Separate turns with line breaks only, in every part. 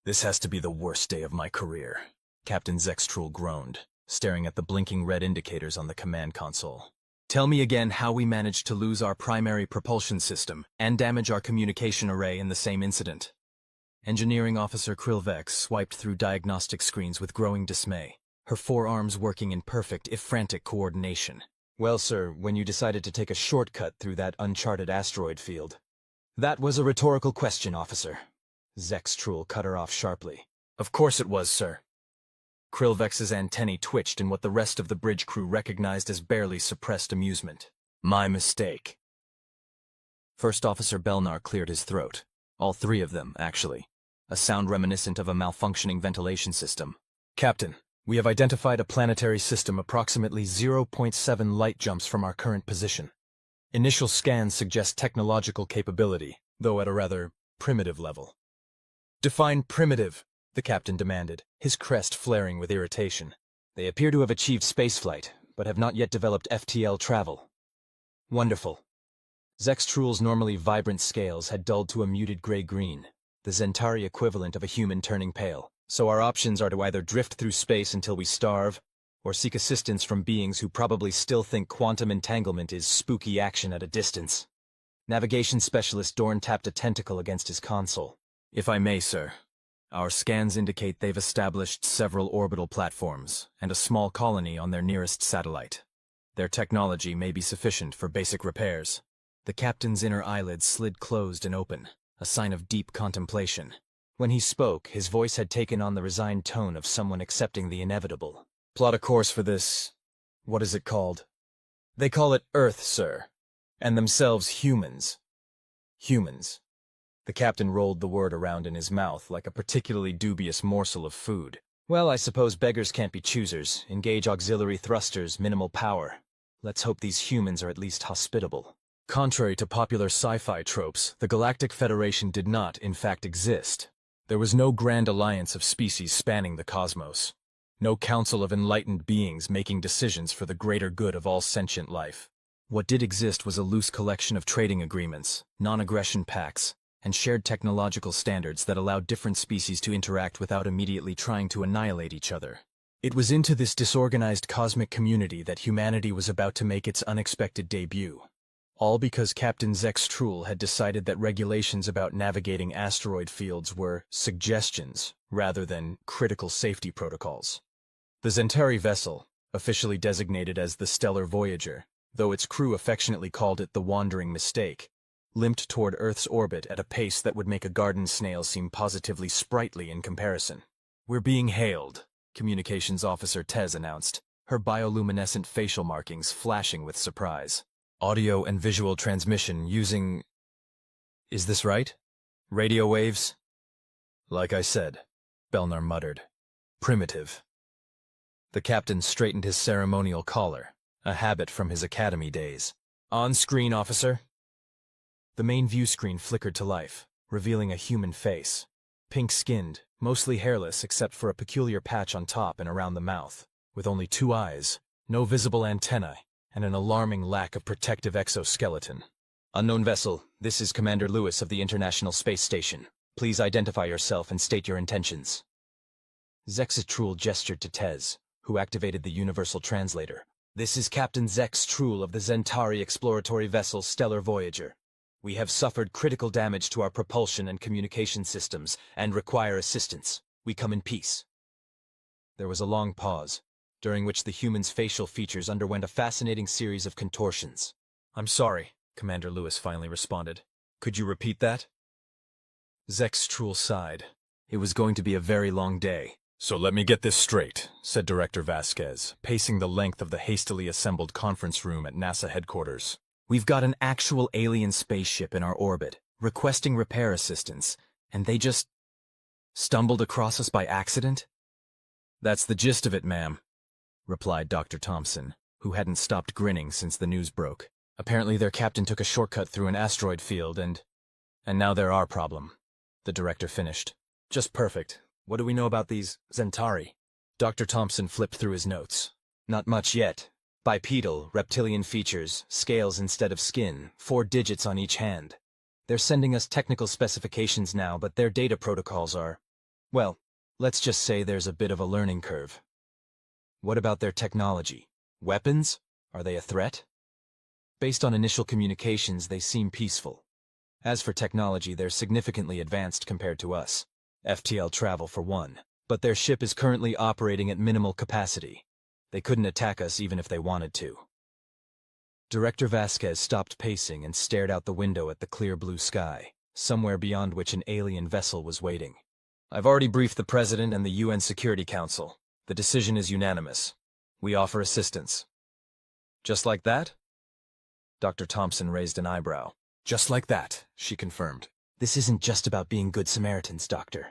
This has to be the worst day of my career, Captain Vkr'lak groaned, staring at the blinking red indicators on the command console. Tell me again how we managed to lose our primary propulsion system and damage our communication array in the same incident. Engineering Officer Vkr'lak swiped through diagnostic screens with growing dismay, her forearms working in perfect, if frantic, coordination. Well, sir, when you decided to take a shortcut through that uncharted asteroid field. That was a rhetorical question, officer. Vkr'lak cut her off sharply. Of course it was, sir. Vkr'lak's antennae twitched in what the rest of the bridge crew recognized as barely suppressed amusement. My mistake. First Officer Belnar cleared his throat. All three of them, actually. A sound reminiscent of a malfunctioning ventilation system. Captain, we have identified a planetary system approximately 0.7 light jumps from our current position. Initial scans suggest technological capability, though at a rather primitive level. Define primitive, the captain demanded, his crest flaring with irritation. They appear to have achieved spaceflight, but have not yet developed FTL travel. Wonderful. Vkr'lak's normally vibrant scales had dulled to a muted gray-green, the Zentari equivalent of a human turning pale. So our options are to either drift through space until we starve, or seek assistance from beings who probably still think quantum entanglement is spooky action at a distance. Navigation specialist Dorn tapped a tentacle against his console. If I may, sir. Our scans indicate they've established several orbital platforms and a small colony on their nearest satellite. Their technology may be sufficient for basic repairs. The captain's inner eyelids slid closed and open, a sign of deep contemplation. When he spoke, his voice had taken on the resigned tone of someone accepting the inevitable. Plot a course for this... what is it called? They call it Earth, sir. And themselves humans. Humans. The captain rolled the word around in his mouth like a particularly dubious morsel of food. Well, I suppose beggars can't be choosers. Engage auxiliary thrusters, minimal power. Let's hope these humans are at least hospitable. Contrary to popular sci-fi tropes, the Galactic Federation did not, in fact, exist. There was no grand alliance of species spanning the cosmos. No council of enlightened beings making decisions for the greater good of all sentient life. What did exist was a loose collection of trading agreements, non-aggression pacts, and shared technological standards that allowed different species to interact without immediately trying to annihilate each other. It was into this disorganized cosmic community that humanity was about to make its unexpected debut. All because Captain Vkr'lak had decided that regulations about navigating asteroid fields were suggestions rather than critical safety protocols. The Zentari vessel, officially designated as the Stellar Voyager, though its crew affectionately called it the Wandering Mistake, limped toward Earth's orbit at a pace that would make a garden snail seem positively sprightly in comparison. We're being hailed, Communications Officer Tez announced, her bioluminescent facial markings flashing with surprise. Audio and visual transmission using... Is this right? Radio waves? Like I said, Belnar muttered. Primitive. The captain straightened his ceremonial collar, a habit from his academy days. On screen, officer. The main view screen flickered to life, revealing a human face. Pink-skinned, mostly hairless except for a peculiar patch on top and around the mouth, with only 2 eyes, no visible antennae, and an alarming lack of protective exoskeleton. Unknown vessel, this is Commander Lewis of the International Space Station. Please identify yourself and state your intentions. Vkr'lak gestured to Tez, who activated the universal translator. This is Captain Vkr'lak of the Zentari exploratory vessel Stellar Voyager. We have suffered critical damage to our propulsion and communication systems and require assistance. We come in peace. There was a long pause, during which the human's facial features underwent a fascinating series of contortions. I'm sorry, Commander Lewis finally responded. Could you repeat that? Vkr'lak sighed. It was going to be a very long day. So let me get this straight, said Director Vasquez, pacing the length of the hastily assembled conference room at NASA headquarters. We've got an actual alien spaceship in our orbit, requesting repair assistance, and they just stumbled across us by accident? That's the gist of it, ma'am, replied Dr. Thompson, who hadn't stopped grinning since the news broke. Apparently their captain took a shortcut through an asteroid field and now they're our problem, the director finished. Just perfect. What do we know about these Zentari? Dr. Thompson flipped through his notes. Not much yet. Bipedal, reptilian features, scales instead of skin, 4 digits on each hand. They're sending us technical specifications now, but their data protocols are Well, let's just say there's a bit of a learning curve. What about their technology? Weapons? Are they a threat? Based on initial communications, they seem peaceful. As for technology, they're significantly advanced compared to us. FTL travel for one. But their ship is currently operating at minimal capacity. They couldn't attack us even if they wanted to. Director Vasquez stopped pacing and stared out the window at the clear blue sky, somewhere beyond which an alien vessel was waiting. I've already briefed the President and the UN Security Council. The decision is unanimous. We offer assistance. Just like that? Dr. Thompson raised an eyebrow. Just like that, she confirmed. This isn't just about being good Samaritans, Doctor.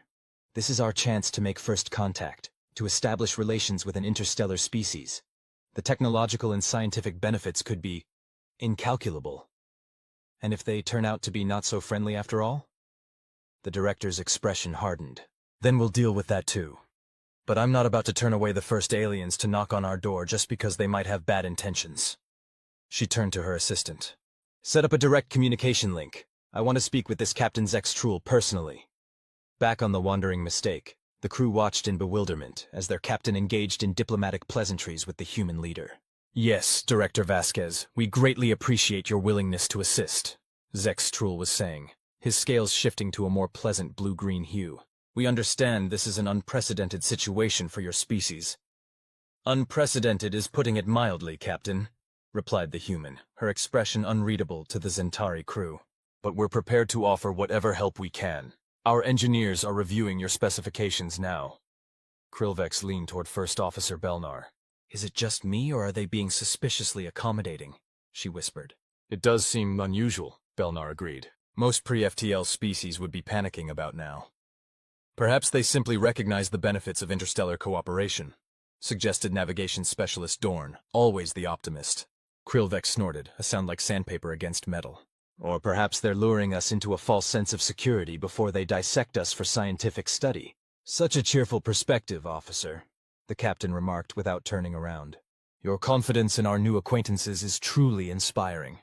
This is our chance to make first contact, to establish relations with an interstellar species. The technological and scientific benefits could be incalculable. And if they turn out to be not so friendly after all? The director's expression hardened. Then we'll deal with that too. But I'm not about to turn away the first aliens to knock on our door just because they might have bad intentions. She turned to her assistant. Set up a direct communication link. I want to speak with this Captain Zextrul personally. Back on the wandering mistake, the crew watched in bewilderment as their captain engaged in diplomatic pleasantries with the human leader. Yes, Director Vasquez, we greatly appreciate your willingness to assist, Zextrul was saying, his scales shifting to a more pleasant blue-green hue. We understand this is an unprecedented situation for your species. Unprecedented is putting it mildly, Captain, replied the human, her expression unreadable to the Zentari crew. But we're prepared to offer whatever help we can. Our engineers are reviewing your specifications now. Vkr'lak leaned toward First Officer Belnar. Is it just me, or are they being suspiciously accommodating? She whispered. It does seem unusual, Belnar agreed. Most pre-FTL species would be panicking about now. Perhaps they simply recognize the benefits of interstellar cooperation, suggested navigation specialist Dorn, always the optimist. Vkr'lak snorted, a sound like sandpaper against metal. Or perhaps they're luring us into a false sense of security before they dissect us for scientific study. Such a cheerful perspective, officer, the captain remarked without turning around. Your confidence in our new acquaintances is truly inspiring.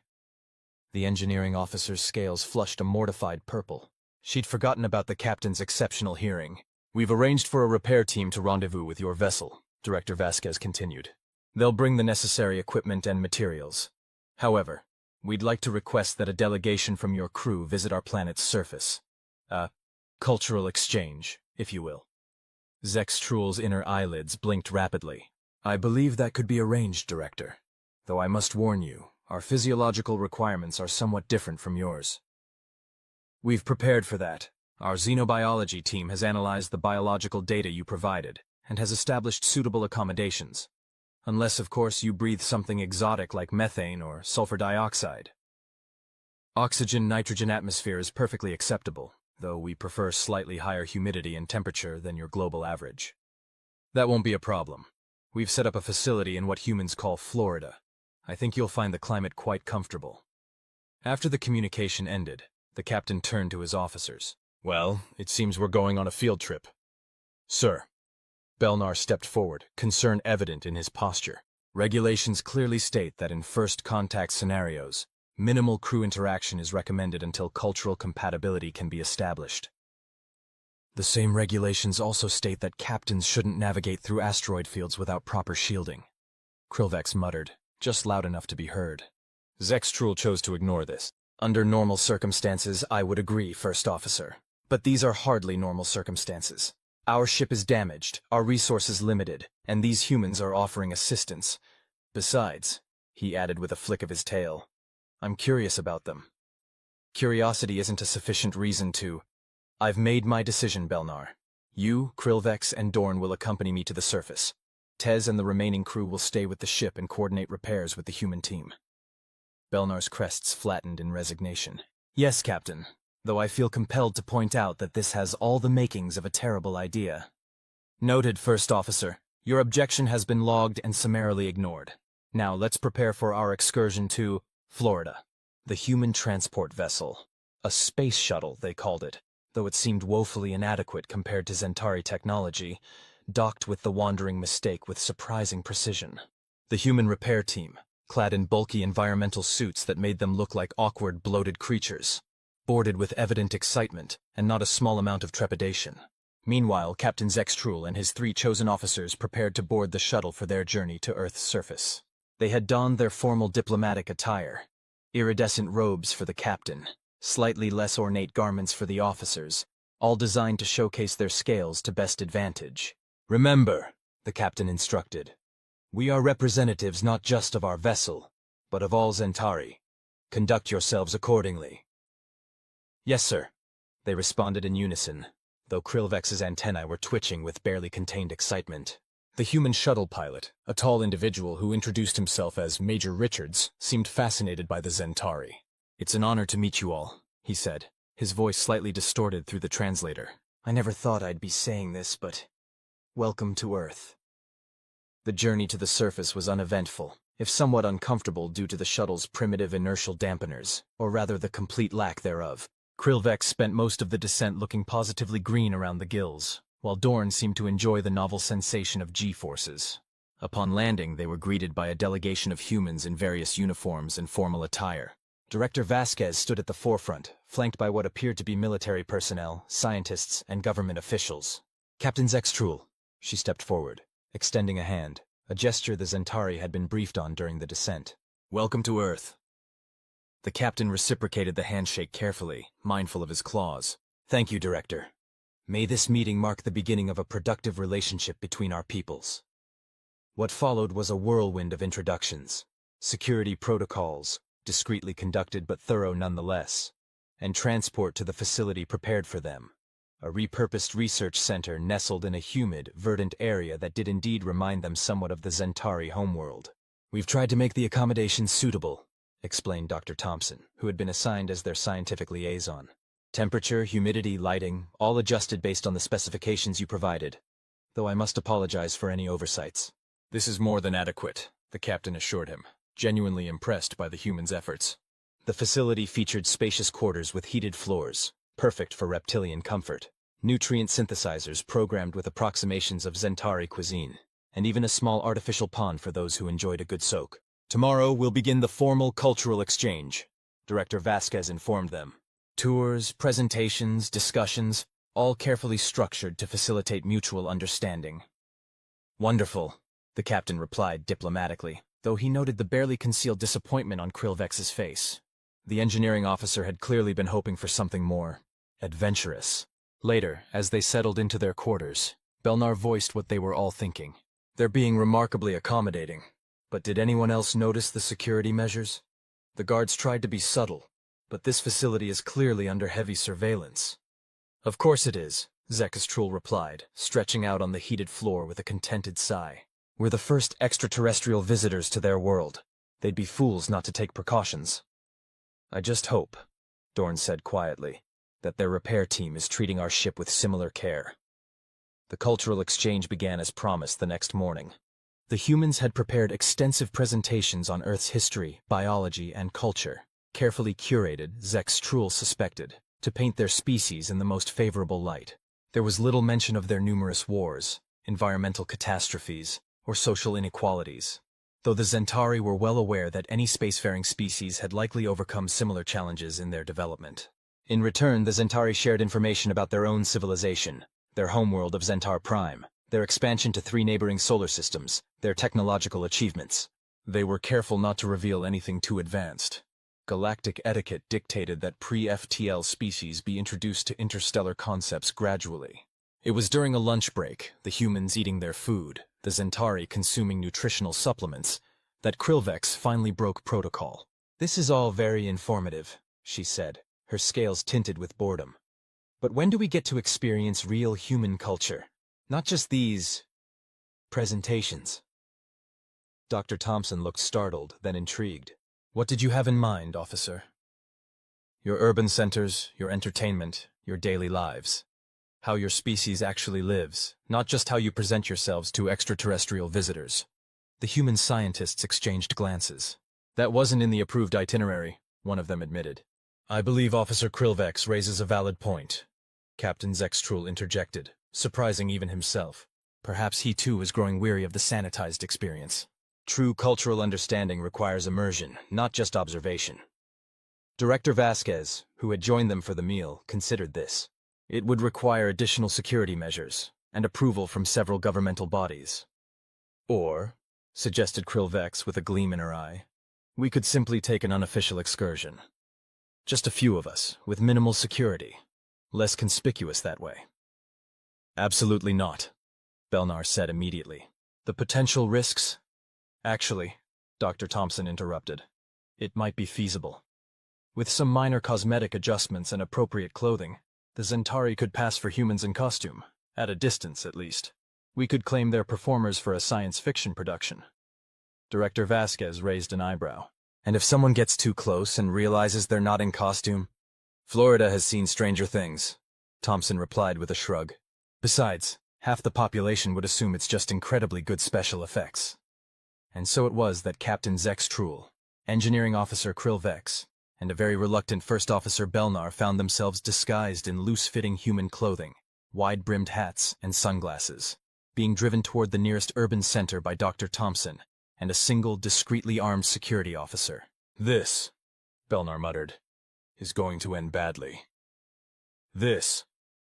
The engineering officer's scales flushed a mortified purple. She'd forgotten about the captain's exceptional hearing. We've arranged for a repair team to rendezvous with your vessel, Director Vasquez continued. They'll bring the necessary equipment and materials. However, we'd like to request that a delegation from your crew visit our planet's surface. Cultural exchange, if you will. Zextrul's inner eyelids blinked rapidly. I believe that could be arranged, Director. Though I must warn you, our physiological requirements are somewhat different from yours. We've prepared for that. Our xenobiology team has analyzed the biological data you provided, and has established suitable accommodations. Unless, of course, you breathe something exotic like methane or sulfur dioxide. Oxygen-nitrogen atmosphere is perfectly acceptable, though we prefer slightly higher humidity and temperature than your global average. That won't be a problem. We've set up a facility in what humans call Florida. I think you'll find the climate quite comfortable. After the communication ended, the captain turned to his officers. Well, it seems we're going on a field trip. Sir. Belnar stepped forward, concern evident in his posture. Regulations clearly state that in first contact scenarios, minimal crew interaction is recommended until cultural compatibility can be established. The same regulations also state that captains shouldn't navigate through asteroid fields without proper shielding. Vkr'lak muttered, just loud enough to be heard. Zextrul chose to ignore this. Under normal circumstances, I would agree, First Officer. But these are hardly normal circumstances. Our ship is damaged, our resources limited, and these humans are offering assistance. Besides, he added with a flick of his tail, I'm curious about them. Curiosity isn't a sufficient reason to... I've made my decision, Belnar. You, Vkr'lak, and Dorn will accompany me to the surface. Tez and the remaining crew will stay with the ship and coordinate repairs with the human team. Belnar's crests flattened in resignation. Yes, Captain. Though I feel compelled to point out that this has all the makings of a terrible idea. Noted, First Officer. Your objection has been logged and summarily ignored. Now let's prepare for our excursion to Florida. The human transport vessel. A space shuttle, they called it, though it seemed woefully inadequate compared to Zentari technology, docked with the wandering mistake with surprising precision. The human repair team, clad in bulky environmental suits that made them look like awkward, bloated creatures, boarded with evident excitement and not a small amount of trepidation. Meanwhile, Captain Zextrul and his 3 chosen officers prepared to board the shuttle for their journey to Earth's surface. They had donned their formal diplomatic attire, iridescent robes for the captain, slightly less ornate garments for the officers, all designed to showcase their scales to best advantage. "Remember," the captain instructed, "we are representatives not just of our vessel, but of all Zentari. Conduct yourselves accordingly." "Yes, sir," they responded in unison, though Krillvex's antennae were twitching with barely contained excitement. The human shuttle pilot, a tall individual who introduced himself as Major Richards, seemed fascinated by the Zentari. "It's an honor to meet you all," he said, his voice slightly distorted through the translator. "I never thought I'd be saying this, but welcome to Earth." The journey to the surface was uneventful, if somewhat uncomfortable due to the shuttle's primitive inertial dampeners, or rather the complete lack thereof. Krillvex spent most of the descent looking positively green around the gills, while Dorn seemed to enjoy the novel sensation of G-forces. Upon landing, they were greeted by a delegation of humans in various uniforms and formal attire. Director Vasquez stood at the forefront, flanked by what appeared to be military personnel, scientists, and government officials. "Captain Zextrul," she stepped forward, extending a hand, a gesture the Zentari had been briefed on during the descent. "Welcome to Earth." The captain reciprocated the handshake carefully, mindful of his claws. "Thank you, Director. May this meeting mark the beginning of a productive relationship between our peoples." What followed was a whirlwind of introductions, security protocols, discreetly conducted but thorough nonetheless, and transport to the facility prepared for them, a repurposed research center nestled in a humid, verdant area that did indeed remind them somewhat of the Zentari homeworld. "We've tried to make the accommodations suitable," explained Dr. Thompson, who had been assigned as their scientific liaison. "Temperature, humidity, lighting, all adjusted based on the specifications you provided, though I must apologize for any oversights." "This is more than adequate," the captain assured him, genuinely impressed by the humans' efforts. The facility featured spacious quarters with heated floors, perfect for reptilian comfort, nutrient synthesizers programmed with approximations of Zentari cuisine, and even a small artificial pond for those who enjoyed a good soak. "Tomorrow we'll begin the formal cultural exchange," Director Vasquez informed them. "Tours, presentations, discussions, all carefully structured to facilitate mutual understanding." "Wonderful," the captain replied diplomatically, though he noted the barely concealed disappointment on Krillvex's face. The engineering officer had clearly been hoping for something more adventurous. Later, as they settled into their quarters, Belnar voiced what they were all thinking. "They're being remarkably accommodating. But did anyone else notice the security measures? The guards tried to be subtle, but this facility is clearly under heavy surveillance." "Of course it is," Zextrul replied, stretching out on the heated floor with a contented sigh. "We're the first extraterrestrial visitors to their world. They'd be fools not to take precautions." "I just hope," Dorn said quietly, "that their repair team is treating our ship with similar care." The cultural exchange began as promised the next morning. The humans had prepared extensive presentations on Earth's history, biology, and culture, carefully curated, Zextrul suspected, to paint their species in the most favorable light. There was little mention of their numerous wars, environmental catastrophes, or social inequalities, though the Zentari were well aware that any spacefaring species had likely overcome similar challenges in their development. In return, the Zentari shared information about their own civilization, their homeworld of Zentar Prime, their expansion to 3 neighboring solar systems, their technological achievements. They were careful not to reveal anything too advanced. Galactic etiquette dictated that pre-FTL species be introduced to interstellar concepts gradually. It was during a lunch break, the humans eating their food, the Zentari consuming nutritional supplements, that Krillvex finally broke protocol. "This is all very informative," she said, her scales tinted with boredom. "But when do we get to experience real human culture? Not just these presentations." Dr. Thompson looked startled, then intrigued. "What did you have in mind, officer?" "Your urban centers, your entertainment, your daily lives. How your species actually lives, not just how you present yourselves to extraterrestrial visitors." The human scientists exchanged glances. "That wasn't in the approved itinerary," one of them admitted. "I believe Officer Krillvex raises a valid point," Captain Zextrul interjected, surprising even himself. Perhaps he too was growing weary of the sanitized experience. True cultural understanding requires immersion, not just observation. Director Vasquez, who had joined them for the meal, considered this. It would require additional security measures and approval from several governmental bodies. Or, suggested Vkr'lak with a gleam in her eye, we could simply take an unofficial excursion. Just a few of us, with minimal security. Less conspicuous that way. Absolutely not, Belnar said immediately. The potential risks? Actually, Dr. Thompson interrupted. It might be feasible. With some minor cosmetic adjustments and appropriate clothing, the Zentari could pass for humans in costume, at a distance at least. We could claim they're performers for a science fiction production. Director Vasquez raised an eyebrow. And if someone gets too close and realizes they're not in costume? Florida has seen stranger things, Thompson replied with a shrug. Besides, half the population would assume it's just incredibly good special effects. And so it was that Captain Zextrul, Engineering Officer Vkr'lak, and a very reluctant First Officer Belnar found themselves disguised in loose-fitting human clothing, wide-brimmed hats, and sunglasses, being driven toward the nearest urban center by Dr. Thompson and a single discreetly armed security officer. This, Belnar muttered, is going to end badly. This,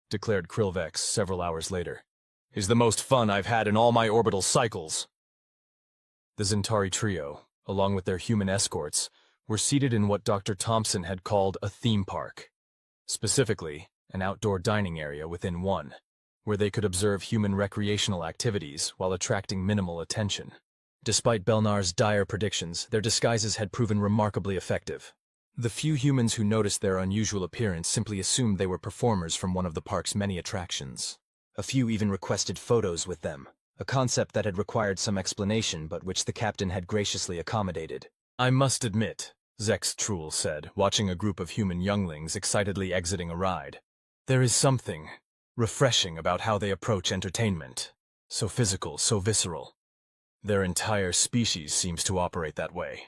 declared Vkr'lak several hours later, is the most fun I've had in all my orbital cycles. The Zentari trio, along with their human escorts, were seated in what Dr. Thompson had called a theme park. Specifically, an outdoor dining area within one, where they could observe human recreational activities while attracting minimal attention. Despite Belnar's dire predictions, their disguises had proven remarkably effective. The few humans who noticed their unusual appearance simply assumed they were performers from one of the park's many attractions. A few even requested photos with them, a concept that had required some explanation but which the captain had graciously accommodated. I must admit, Zextrul said, watching a group of human younglings excitedly exiting a ride. There is something refreshing about how they approach entertainment. So physical, so visceral. Their entire species seems to operate that way,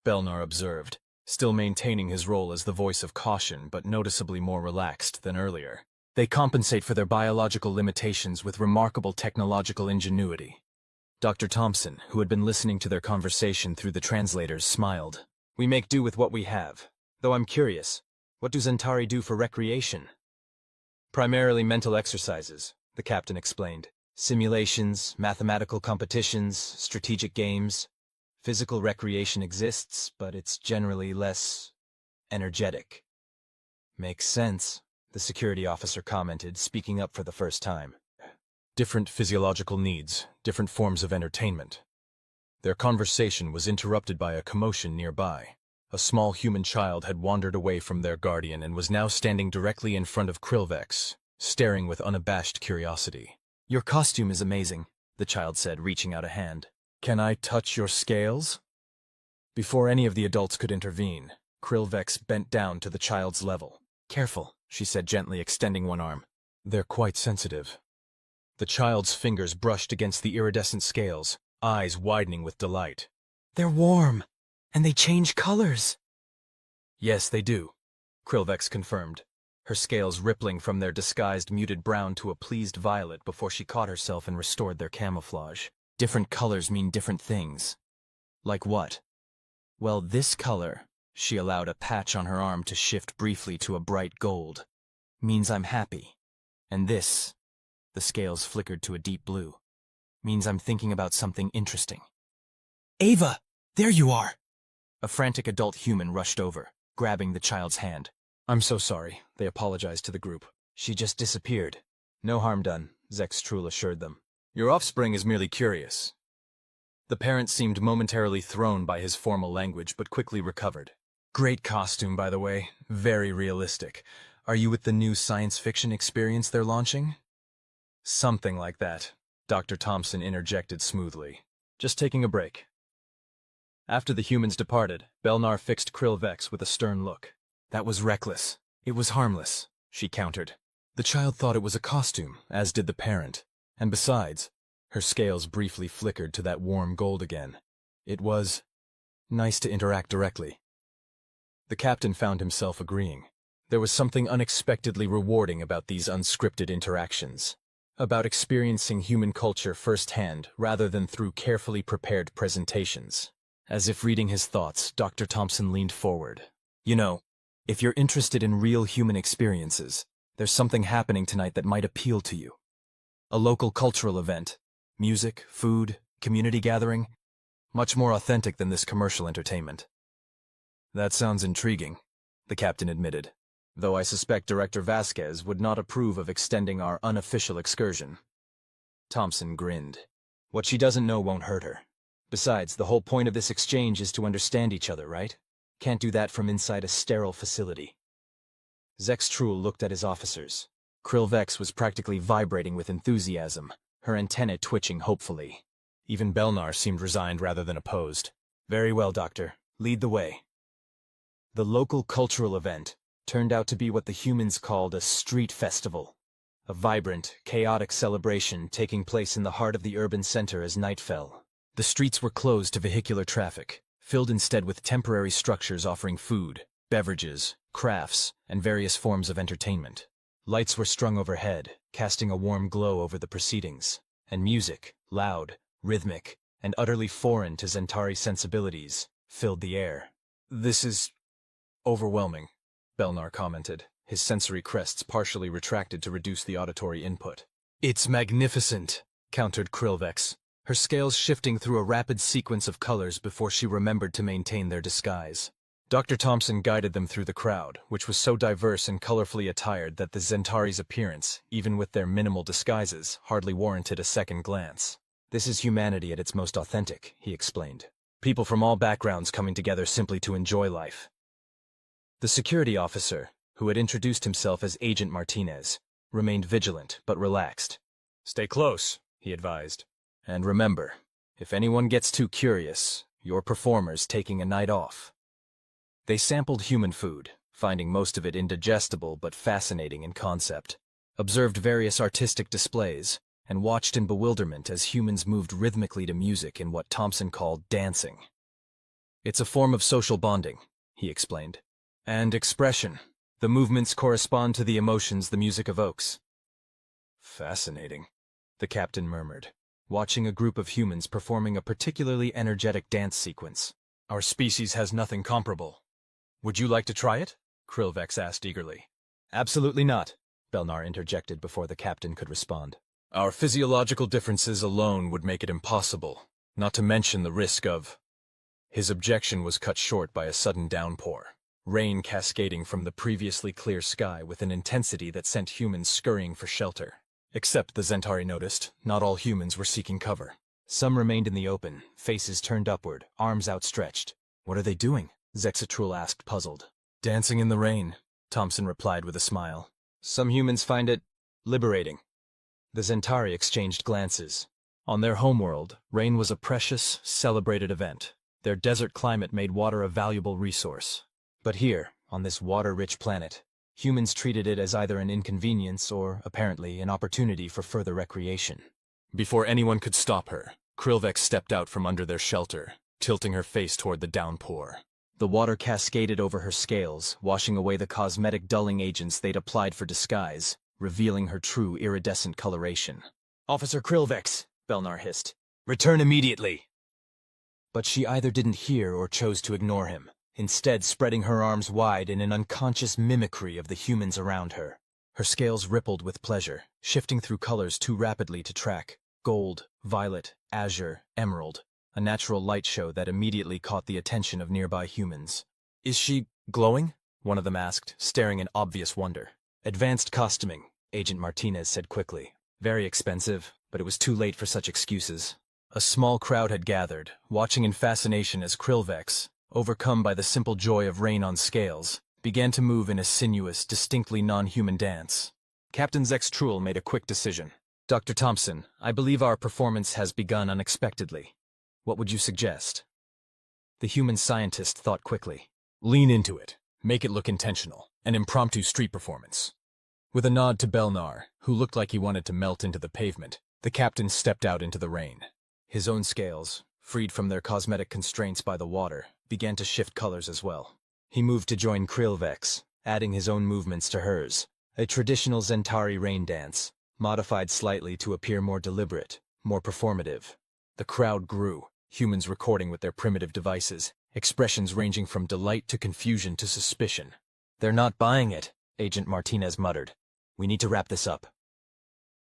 Belnar observed, still maintaining his role as the voice of caution but noticeably more relaxed than earlier. They compensate for their biological limitations with remarkable technological ingenuity. Dr. Thompson, who had been listening to their conversation through the translators, smiled. We make do with what we have. Though I'm curious, what do Zentari do for recreation? Primarily mental exercises, the captain explained. Simulations, mathematical competitions, strategic games. Physical recreation exists, but it's generally less energetic. Makes sense, the security officer commented, speaking up for the first time. Different physiological needs, different forms of entertainment. Their conversation was interrupted by a commotion nearby. A small human child had wandered away from their guardian and was now standing directly in front of Vkr'lak, staring with unabashed curiosity. Your costume is amazing, the child said, reaching out a hand. Can I touch your scales? Before any of the adults could intervene, Vkr'lak bent down to the child's level. Careful, she said gently, extending one arm. They're quite sensitive. The child's fingers brushed against the iridescent scales, eyes widening with delight. They're warm, and they change colors. Yes, they do, Vkr'lak confirmed, her scales rippling from their disguised muted brown to a pleased violet before she caught herself and restored their camouflage. Different colors mean different things. Like what? Well, this color, she allowed a patch on her arm to shift briefly to a bright gold, means I'm happy. And this, the scales flickered to a deep blue, means I'm thinking about something interesting. Ava, there you are! A frantic adult human rushed over, grabbing the child's hand. I'm so sorry, they apologized to the group. She just disappeared. No harm done, Zextrul assured them. Your offspring is merely curious. The parent seemed momentarily thrown by his formal language, but quickly recovered. Great costume, by the way. Very realistic. Are you with the new science fiction experience they're launching? Something like that, Dr. Thompson interjected smoothly. Just taking a break. After the humans departed, Belnar fixed Vkr'lak with a stern look. That was reckless. It was harmless, she countered. The child thought it was a costume, as did the parent. And besides, her scales briefly flickered to that warm gold again. It was nice to interact directly. The captain found himself agreeing. There was something unexpectedly rewarding about these unscripted interactions, about experiencing human culture firsthand rather than through carefully prepared presentations. As if reading his thoughts, Dr. Thompson leaned forward. You know, if you're interested in real human experiences, There's something happening tonight that might appeal to you. A local cultural event. Music, food, community gathering. Much more authentic than this commercial entertainment. That sounds intriguing, the captain admitted, though I suspect Director Vasquez would not approve of extending our unofficial excursion. Thompson grinned. What she doesn't know won't hurt her. Besides, the whole point of this exchange is to understand each other, right? Can't do that from inside a sterile facility. Zextrul looked at his officers. Krillvex was practically vibrating with enthusiasm, her antennae twitching hopefully. Even Belnar seemed resigned rather than opposed. Very well, Doctor. Lead the way. The local cultural event turned out to be what the humans called a street festival. A vibrant, chaotic celebration taking place in the heart of the urban center as night fell. The streets were closed to vehicular traffic, filled instead with temporary structures offering food, beverages, crafts, and various forms of entertainment. Lights were strung overhead, casting a warm glow over the proceedings, and music, loud, rhythmic, and utterly foreign to Zentari sensibilities, filled the air. This is overwhelming, Belnar commented, his sensory crests partially retracted to reduce the auditory input. It's magnificent, countered Krillvex, her scales shifting through a rapid sequence of colors before she remembered to maintain their disguise. Dr. Thompson guided them through the crowd, which was so diverse and colorfully attired that the Zentari's appearance, even with their minimal disguises, hardly warranted a second glance. This is humanity at its most authentic, he explained. People from all backgrounds coming together simply to enjoy life. The security officer, who had introduced himself as Agent Martinez, remained vigilant but relaxed. Stay close, he advised. And remember, if anyone gets too curious, your performer's taking a night off. They sampled human food, finding most of it indigestible but fascinating in concept, observed various artistic displays, and watched in bewilderment as humans moved rhythmically to music in what Thompson called dancing. It's a form of social bonding, he explained. And expression. The movements correspond to the emotions the music evokes. Fascinating, the captain murmured, watching a group of humans performing a particularly energetic dance sequence. Our species has nothing comparable. Would you like to try it? Krillvex asked eagerly. Absolutely not, Belnar interjected before the captain could respond. Our physiological differences alone would make it impossible, not to mention the risk of... His objection was cut short by a sudden downpour, rain cascading from the previously clear sky with an intensity that sent humans scurrying for shelter. Except, the Zentari noticed, not all humans were seeking cover. Some remained in the open, faces turned upward, arms outstretched. What are they doing? Zextrul asked, puzzled. Dancing in the rain, Thompson replied with a smile. Some humans find it liberating. The Zentari exchanged glances. On their homeworld, rain was a precious, celebrated event. Their desert climate made water a valuable resource. But here, on this water-rich planet, humans treated it as either an inconvenience or, apparently, an opportunity for further recreation. Before anyone could stop her, Krillvex stepped out from under their shelter, tilting her face toward the downpour. The water cascaded over her scales, washing away the cosmetic dulling agents they'd applied for disguise, revealing her true iridescent coloration. Officer Krillvex, Belnar hissed. Return immediately! But she either didn't hear or chose to ignore him, instead spreading her arms wide in an unconscious mimicry of the humans around her. Her scales rippled with pleasure, shifting through colors too rapidly to track. Gold, violet, azure, emerald. A natural light show that immediately caught the attention of nearby humans. Is she glowing? One of them asked, staring in obvious wonder. Advanced costuming, Agent Martinez said quickly. Very expensive, but it was too late for such excuses. A small crowd had gathered, watching in fascination as Krillvex, overcome by the simple joy of rain on scales, began to move in a sinuous, distinctly non-human dance. Captain Zextrul made a quick decision. Dr. Thompson, I believe our performance has begun unexpectedly. What would you suggest? The human scientist thought quickly. Lean into it. Make it look intentional. An impromptu street performance. With a nod to Belnar, who looked like he wanted to melt into the pavement, the captain stepped out into the rain. His own scales, freed from their cosmetic constraints by the water, began to shift colors as well. He moved to join Krillvex, adding his own movements to hers. A traditional Zentari rain dance, modified slightly to appear more deliberate, more performative. The crowd grew, humans recording with their primitive devices, expressions ranging from delight to confusion to suspicion. They're not buying it, Agent Martinez muttered. We need to wrap this up.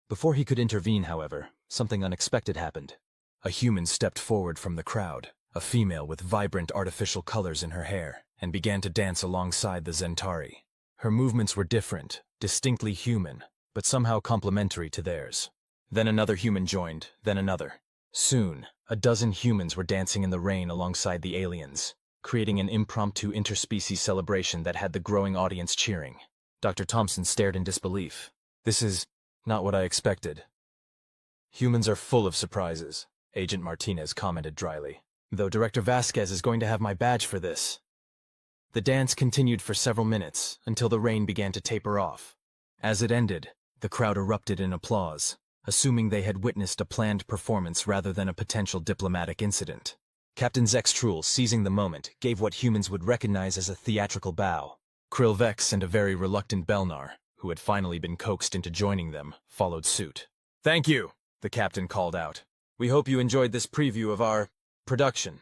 Before he could intervene, however, something unexpected happened. A human stepped forward from the crowd, a female with vibrant artificial colors in her hair, and began to dance alongside the Zentari. Her movements were different, distinctly human, but somehow complementary to theirs. Then another human joined, then another. Soon, a dozen humans were dancing in the rain alongside the aliens, creating an impromptu interspecies celebration that had the growing audience cheering. Dr. Thompson stared in disbelief. This is not what I expected. Humans are full of surprises, Agent Martinez commented dryly. Though Director Vasquez is going to have my badge for this. The dance continued for several minutes, until the rain began to taper off. As it ended, the crowd erupted in applause, assuming they had witnessed a planned performance rather than a potential diplomatic incident. Captain Zextrul, seizing the moment, gave what humans would recognize as a theatrical bow. Vkr'lak and a very reluctant Belnar, who had finally been coaxed into joining them, followed suit. "Thank you," the captain called out. "We hope you enjoyed this preview of our production."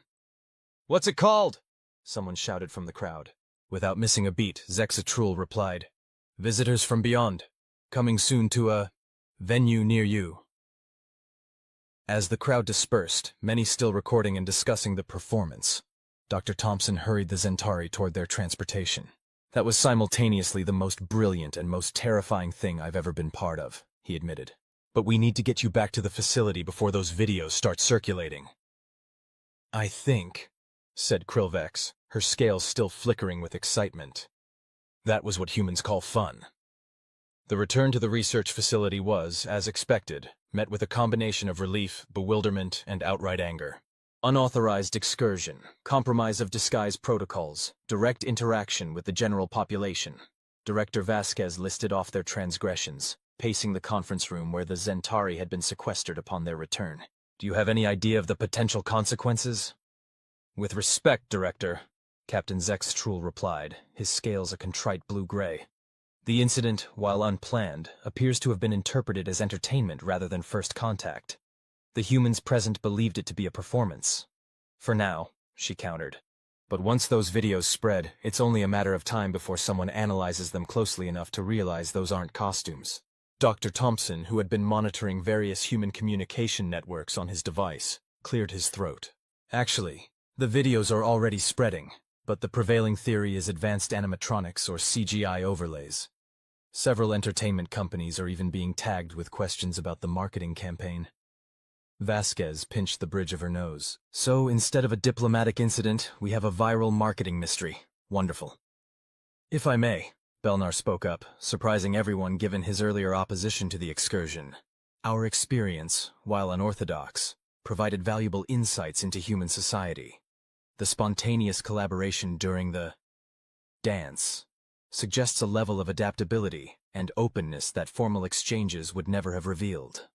"What's it called?" someone shouted from the crowd. Without missing a beat, Zextrul replied, "Visitors from Beyond, coming soon to a venue near you." As the crowd dispersed, many still recording and discussing the performance, Dr. Thompson hurried the Zentari toward their transportation. "That was simultaneously the most brilliant and most terrifying thing I've ever been part of," he admitted. "But we need to get you back to the facility before those videos start circulating." "I think," said Vkr'lak, her scales still flickering with excitement. That was what humans call fun. The return to the research facility was, as expected, met with a combination of relief, bewilderment, and outright anger. Unauthorized excursion, compromise of disguise protocols, direct interaction with the general population. Director Vasquez listed off their transgressions, pacing the conference room where the Zentari had been sequestered upon their return. "Do you have any idea of the potential consequences?" "With respect, Director," Captain Zextrul replied, his scales a contrite blue-gray. "The incident, while unplanned, appears to have been interpreted as entertainment rather than first contact. The humans present believed it to be a performance. For now," she countered. "But once those videos spread, it's only a matter of time before someone analyzes them closely enough to realize those aren't costumes." Dr. Thompson, who had been monitoring various human communication networks on his device, cleared his throat. "Actually, the videos are already spreading, but the prevailing theory is advanced animatronics or CGI overlays. Several entertainment companies are even being tagged with questions about the marketing campaign." Vasquez pinched the bridge of her nose. "So instead of a diplomatic incident, we have a viral marketing mystery. Wonderful." "If I may," Belnar spoke up, surprising everyone given his earlier opposition to the excursion. "Our experience, while unorthodox, provided valuable insights into human society. The spontaneous collaboration during the dance suggests a level of adaptability and openness that formal exchanges would never have revealed."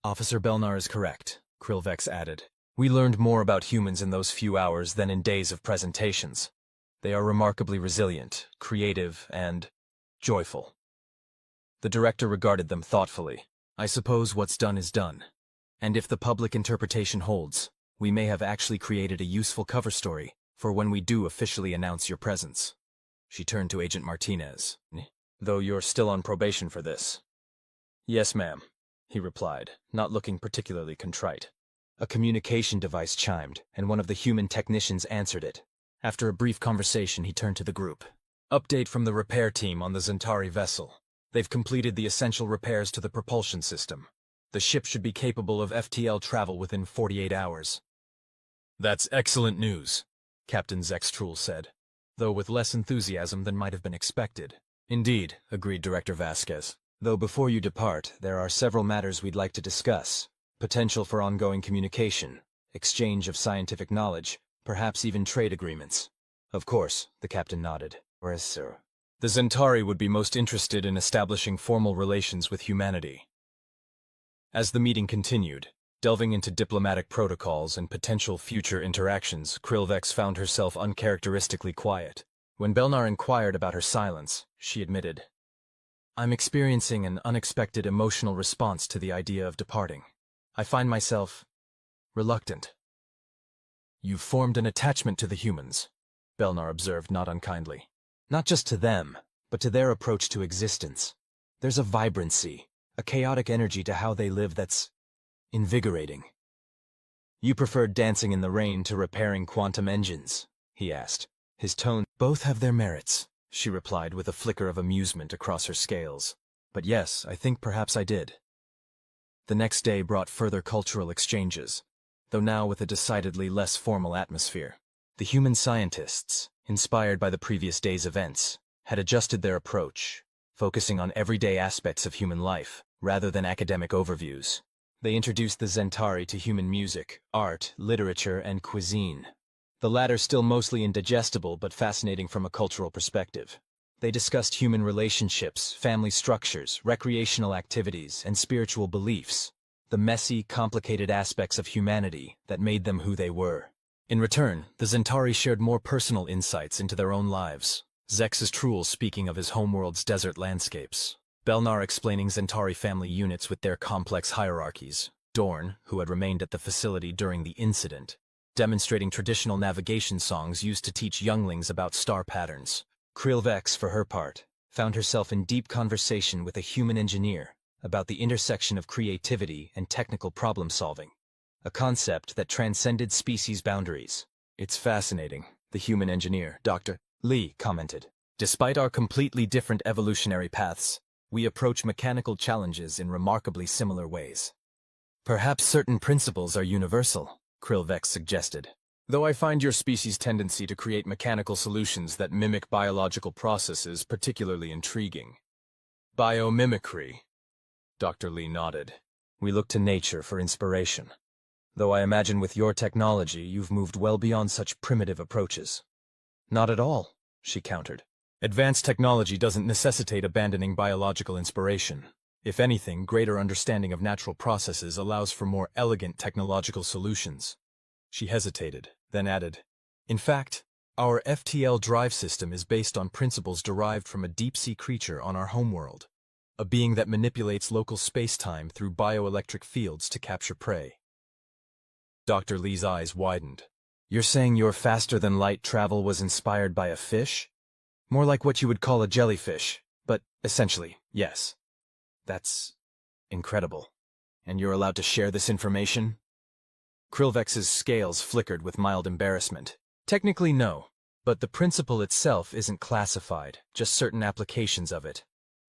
"Officer Belnar is correct," Vkr'lak added. "We learned more about humans in those few hours than in days of presentations. They are remarkably resilient, creative, and joyful." The director regarded them thoughtfully. "I suppose what's done is done. And if the public interpretation holds, we may have actually created a useful cover story for when we do officially announce your presence." She turned to Agent Martinez. "Though you're still on probation for this." "Yes, ma'am," he replied, not looking particularly contrite. A communication device chimed, and one of the human technicians answered it. After a brief conversation, he turned to the group. "Update from the repair team on the Zentari vessel. They've completed the essential repairs to the propulsion system. The ship should be capable of FTL travel within 48 hours. "That's excellent news," Captain Zextrul said, though with less enthusiasm than might have been expected. "Indeed," agreed Director Vasquez. "Though before you depart, there are several matters we'd like to discuss. Potential for ongoing communication, exchange of scientific knowledge, perhaps even trade agreements." "Of course," the captain nodded. "Yes, sir." "The Zentari would be most interested in establishing formal relations with humanity." As the meeting continued, delving into diplomatic protocols and potential future interactions, Vkr'lak found herself uncharacteristically quiet. When Belnar inquired about her silence, she admitted, "I'm experiencing an unexpected emotional response to the idea of departing. I find myself reluctant." "You've formed an attachment to the humans," Belnar observed not unkindly. "Not just to them, but to their approach to existence. There's a vibrancy, a chaotic energy to how they live that's invigorating. You preferred dancing in the rain to repairing quantum engines, he asked. His tone, both have their merits, she replied with a flicker of amusement across her scales. But yes, I think perhaps I did. The next day brought further cultural exchanges, though now with a decidedly less formal atmosphere. The human scientists, inspired by the previous day's events, had adjusted their approach, focusing on everyday aspects of human life, rather than academic overviews. They introduced the Zentari to human music, art, literature, and cuisine. The latter still mostly indigestible but fascinating from a cultural perspective. They discussed human relationships, family structures, recreational activities, and spiritual beliefs, the messy, complicated aspects of humanity that made them who they were. In return, the Zentari shared more personal insights into their own lives. Zex's speaking of his homeworld's desert landscapes, Belnar explaining Zentari family units with their complex hierarchies, Dorn, who had remained at the facility during the incident, demonstrating traditional navigation songs used to teach younglings about star patterns. Vkr'lak, for her part, found herself in deep conversation with a human engineer about the intersection of creativity and technical problem-solving, a concept that transcended species boundaries. It's fascinating, the human engineer, Dr. Lee, commented. Despite our completely different evolutionary paths, we approach mechanical challenges in remarkably similar ways. Perhaps certain principles are universal, Vkr'lak suggested. Though I find your species' tendency to create mechanical solutions that mimic biological processes particularly intriguing. Biomimicry. Dr. Lee nodded. We look to nature for inspiration. Though I imagine with your technology you've moved well beyond such primitive approaches. Not at all, she countered. Advanced technology doesn't necessitate abandoning biological inspiration. If anything, greater understanding of natural processes allows for more elegant technological solutions. She hesitated, then added, in fact, our FTL drive system is based on principles derived from a deep-sea creature on our homeworld, a being that manipulates local space-time through bioelectric fields to capture prey. Dr. Lee's eyes widened. You're saying your faster-than-light travel was inspired by a fish? More like what you would call a jellyfish, but essentially, yes. That's incredible. And you're allowed to share this information? Vkr'lak's scales flickered with mild embarrassment. Technically, no, but the principle itself isn't classified, just certain applications of it.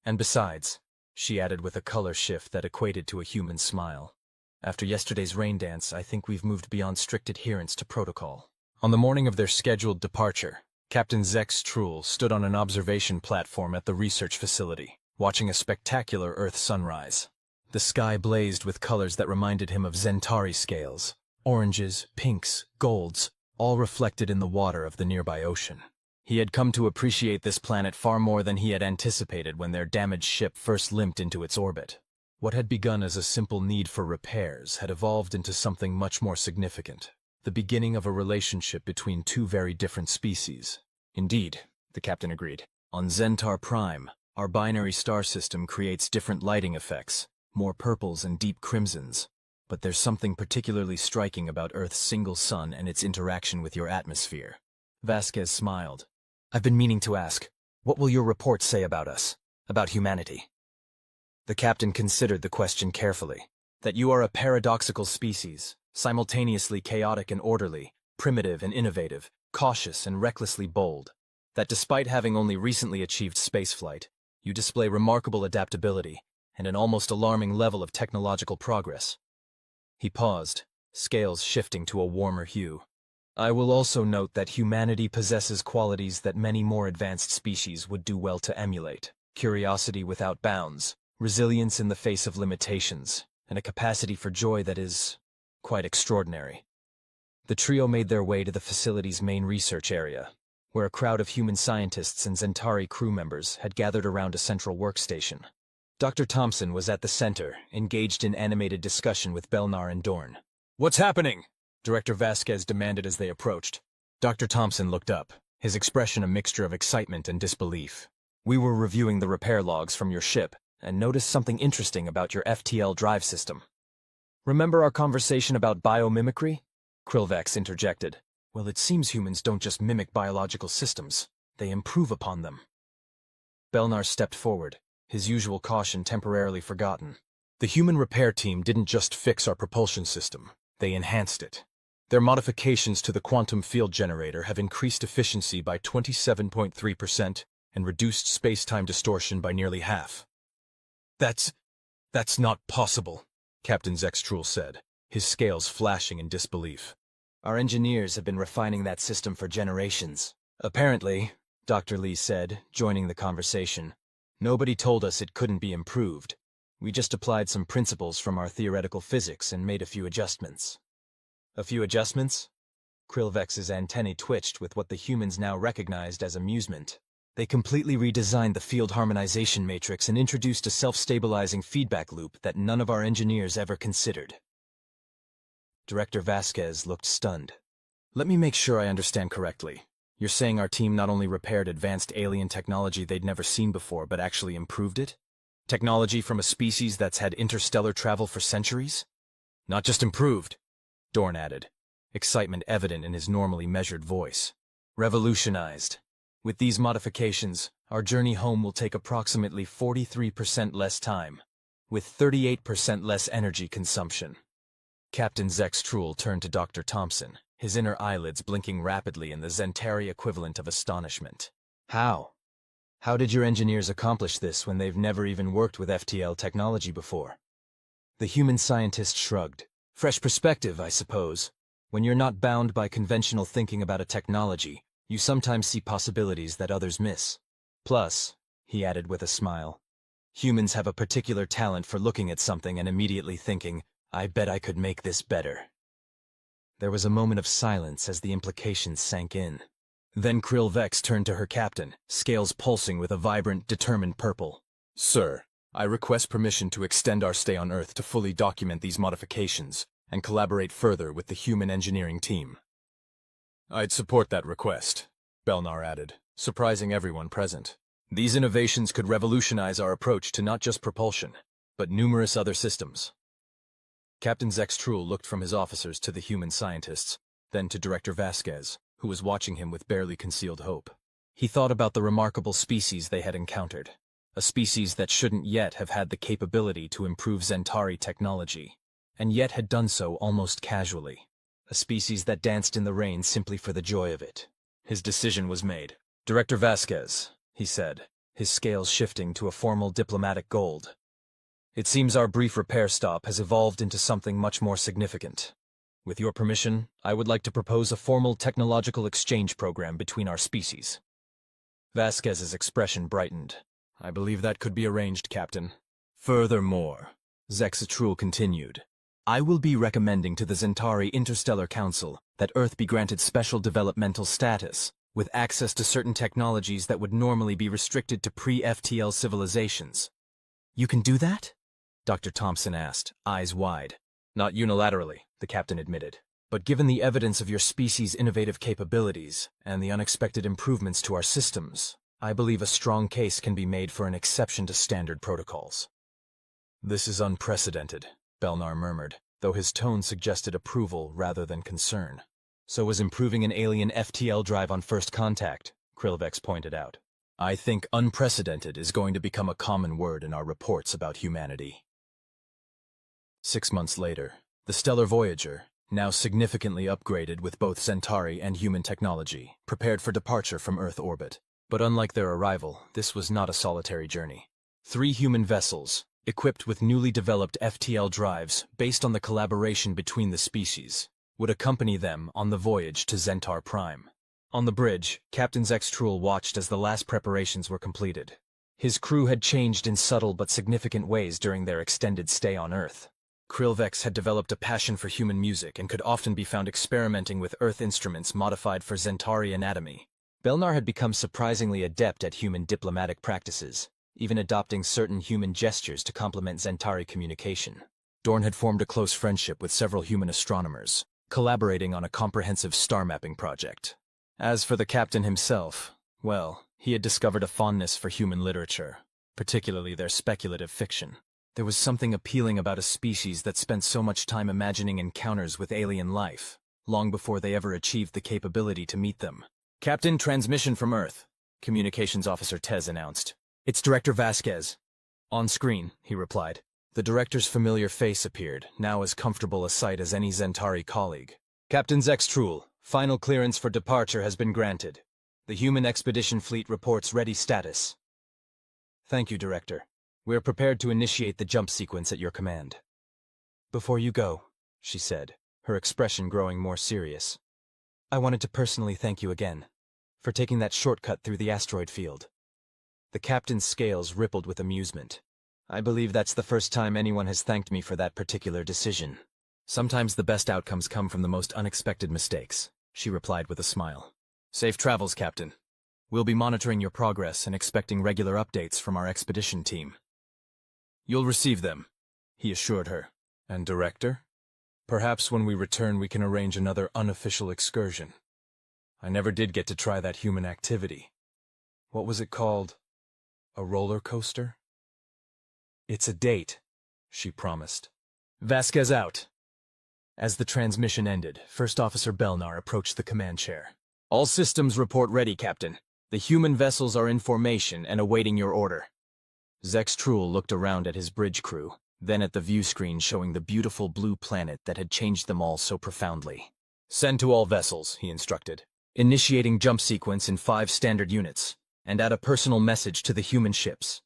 And besides, she added with a color shift that equated to a human smile, after yesterday's rain dance, I think we've moved beyond strict adherence to protocol. On the morning of their scheduled departure, Captain Zex'trul stood on an observation platform at the research facility, watching a spectacular Earth sunrise. The sky blazed with colors that reminded him of Zentari scales. Oranges, pinks, golds, all reflected in the water of the nearby ocean. He had come to appreciate this planet far more than he had anticipated when their damaged ship first limped into its orbit. What had begun as a simple need for repairs had evolved into something much more significant, the beginning of a relationship between two very different species. Indeed, the captain agreed. On Zentar Prime, our binary star system creates different lighting effects, more purples and deep crimsons. But there's something particularly striking about Earth's single sun and its interaction with your atmosphere. Vasquez smiled. I've been meaning to ask, what will your report say about us, about humanity? The captain considered the question carefully. That you are a paradoxical species, simultaneously chaotic and orderly, primitive and innovative, cautious and recklessly bold. That despite having only recently achieved spaceflight, you display remarkable adaptability and an almost alarming level of technological progress. He paused, scales shifting to a warmer hue. I will also note that humanity possesses qualities that many more advanced species would do well to emulate. Curiosity without bounds, resilience in the face of limitations, and a capacity for joy that is quite extraordinary. The trio made their way to the facility's main research area, where a crowd of human scientists and Zentari crew members had gathered around a central workstation. Dr. Thompson was at the center, engaged in animated discussion with Belnar and Dorn. What's happening? Director Vasquez demanded as they approached. Dr. Thompson looked up, his expression a mixture of excitement and disbelief. We were reviewing the repair logs from your ship and noticed something interesting about your FTL drive system. Remember our conversation about biomimicry? Vkr'lak interjected. Well, it seems humans don't just mimic biological systems, they improve upon them. Belnar stepped forward, his usual caution temporarily forgotten. The human repair team didn't just fix our propulsion system, they enhanced it. Their modifications to the quantum field generator have increased efficiency by 27.3% and reduced space-time distortion by nearly half. That's not possible, Captain Zextrul said, his scales flashing in disbelief. Our engineers have been refining that system for generations. Apparently, Dr. Lee said, joining the conversation, nobody told us it couldn't be improved. We just applied some principles from our theoretical physics and made a few adjustments. A few adjustments? Vkr'lak's antennae twitched with what the humans now recognized as amusement. They completely redesigned the field harmonization matrix and introduced a self-stabilizing feedback loop that none of our engineers ever considered. Director Vasquez looked stunned. Let me make sure I understand correctly. You're saying our team not only repaired advanced alien technology they'd never seen before, but actually improved it? Technology from a species that's had interstellar travel for centuries? Not just improved, Dorn added, excitement evident in his normally measured voice. Revolutionized. With these modifications, our journey home will take approximately 43% less time, with 38% less energy consumption. Captain Zextrul turned to Dr. Thompson, his inner eyelids blinking rapidly in the Zentari equivalent of astonishment. How? How did your engineers accomplish this when they've never even worked with FTL technology before? The human scientist shrugged. Fresh perspective, I suppose. When you're not bound by conventional thinking about a technology, you sometimes see possibilities that others miss. Plus, he added with a smile, humans have a particular talent for looking at something and immediately thinking, I bet I could make this better. There was a moment of silence as the implications sank in. Then Vkr'lak turned to her captain, scales pulsing with a vibrant, determined purple. Sir, I request permission to extend our stay on Earth to fully document these modifications and collaborate further with the human engineering team. I'd support that request, Belnar added, surprising everyone present. These innovations could revolutionize our approach to not just propulsion, but numerous other systems. Captain Zextrul looked from his officers to the human scientists, then to Director Vasquez, who was watching him with barely concealed hope. He thought about the remarkable species they had encountered, a species that shouldn't yet have had the capability to improve Zentari technology, and yet had done so almost casually. A species that danced in the rain simply for the joy of it. His decision was made. Director Vasquez, he said, his scales shifting to a formal diplomatic gold. It seems our brief repair stop has evolved into something much more significant. With your permission, I would like to propose a formal technological exchange program between our species. Vasquez's expression brightened. I believe that could be arranged, Captain. Furthermore, Zextrul continued, I will be recommending to the Zentari Interstellar Council that Earth be granted special developmental status, with access to certain technologies that would normally be restricted to pre-FTL civilizations. You can do that? Dr. Thompson asked, eyes wide. Not unilaterally, the captain admitted, but given the evidence of your species' innovative capabilities and the unexpected improvements to our systems, I believe a strong case can be made for an exception to standard protocols. This is unprecedented, Belnar murmured, though his tone suggested approval rather than concern. So was improving an alien FTL drive on first contact, Vkr'lak pointed out. I think unprecedented is going to become a common word in our reports about humanity. 6 months later, the Stellar Voyager, now significantly upgraded with both Zentari and human technology, prepared for departure from Earth orbit. But unlike their arrival, this was not a solitary journey. 3 human vessels, equipped with newly developed FTL drives based on the collaboration between the species, would accompany them on the voyage to Zentar Prime. On the bridge, Captain Zextrul watched as the last preparations were completed. His crew had changed in subtle but significant ways during their extended stay on Earth. Vkr'lak had developed a passion for human music and could often be found experimenting with Earth instruments modified for Zentari anatomy. Belnar had become surprisingly adept at human diplomatic practices, even adopting certain human gestures to complement Zentari communication. Dorn had formed a close friendship with several human astronomers, collaborating on a comprehensive star mapping project. As for the captain himself, well, he had discovered a fondness for human literature, particularly their speculative fiction. There was something appealing about a species that spent so much time imagining encounters with alien life, long before they ever achieved the capability to meet them. Captain, transmission from Earth, Communications Officer Tez announced. It's Director Vasquez. On screen, he replied. The director's familiar face appeared, now as comfortable a sight as any Zentari colleague. Captain Zextrul, final clearance for departure has been granted. The human expedition fleet reports ready status. Thank you, Director. We are prepared to initiate the jump sequence at your command. Before you go, she said, her expression growing more serious, I wanted to personally thank you again for taking that shortcut through the asteroid field. The captain's scales rippled with amusement. I believe that's the first time anyone has thanked me for that particular decision. Sometimes the best outcomes come from the most unexpected mistakes, she replied with a smile. Safe travels, Captain. We'll be monitoring your progress and expecting regular updates from our expedition team. You'll receive them, he assured her. And Director? Perhaps when we return we can arrange another unofficial excursion. I never did get to try that human activity. What was it called? A roller coaster? It's a date, she promised. Vasquez out. As the transmission ended, First Officer Belnar approached the command chair. All systems report ready, Captain. The human vessels are in formation and awaiting your order. Zextrul looked around at his bridge crew, then at the view screen showing the beautiful blue planet that had changed them all so profoundly. Send to all vessels, he instructed. Initiating jump sequence in 5 standard units, and add a personal message to the human ships.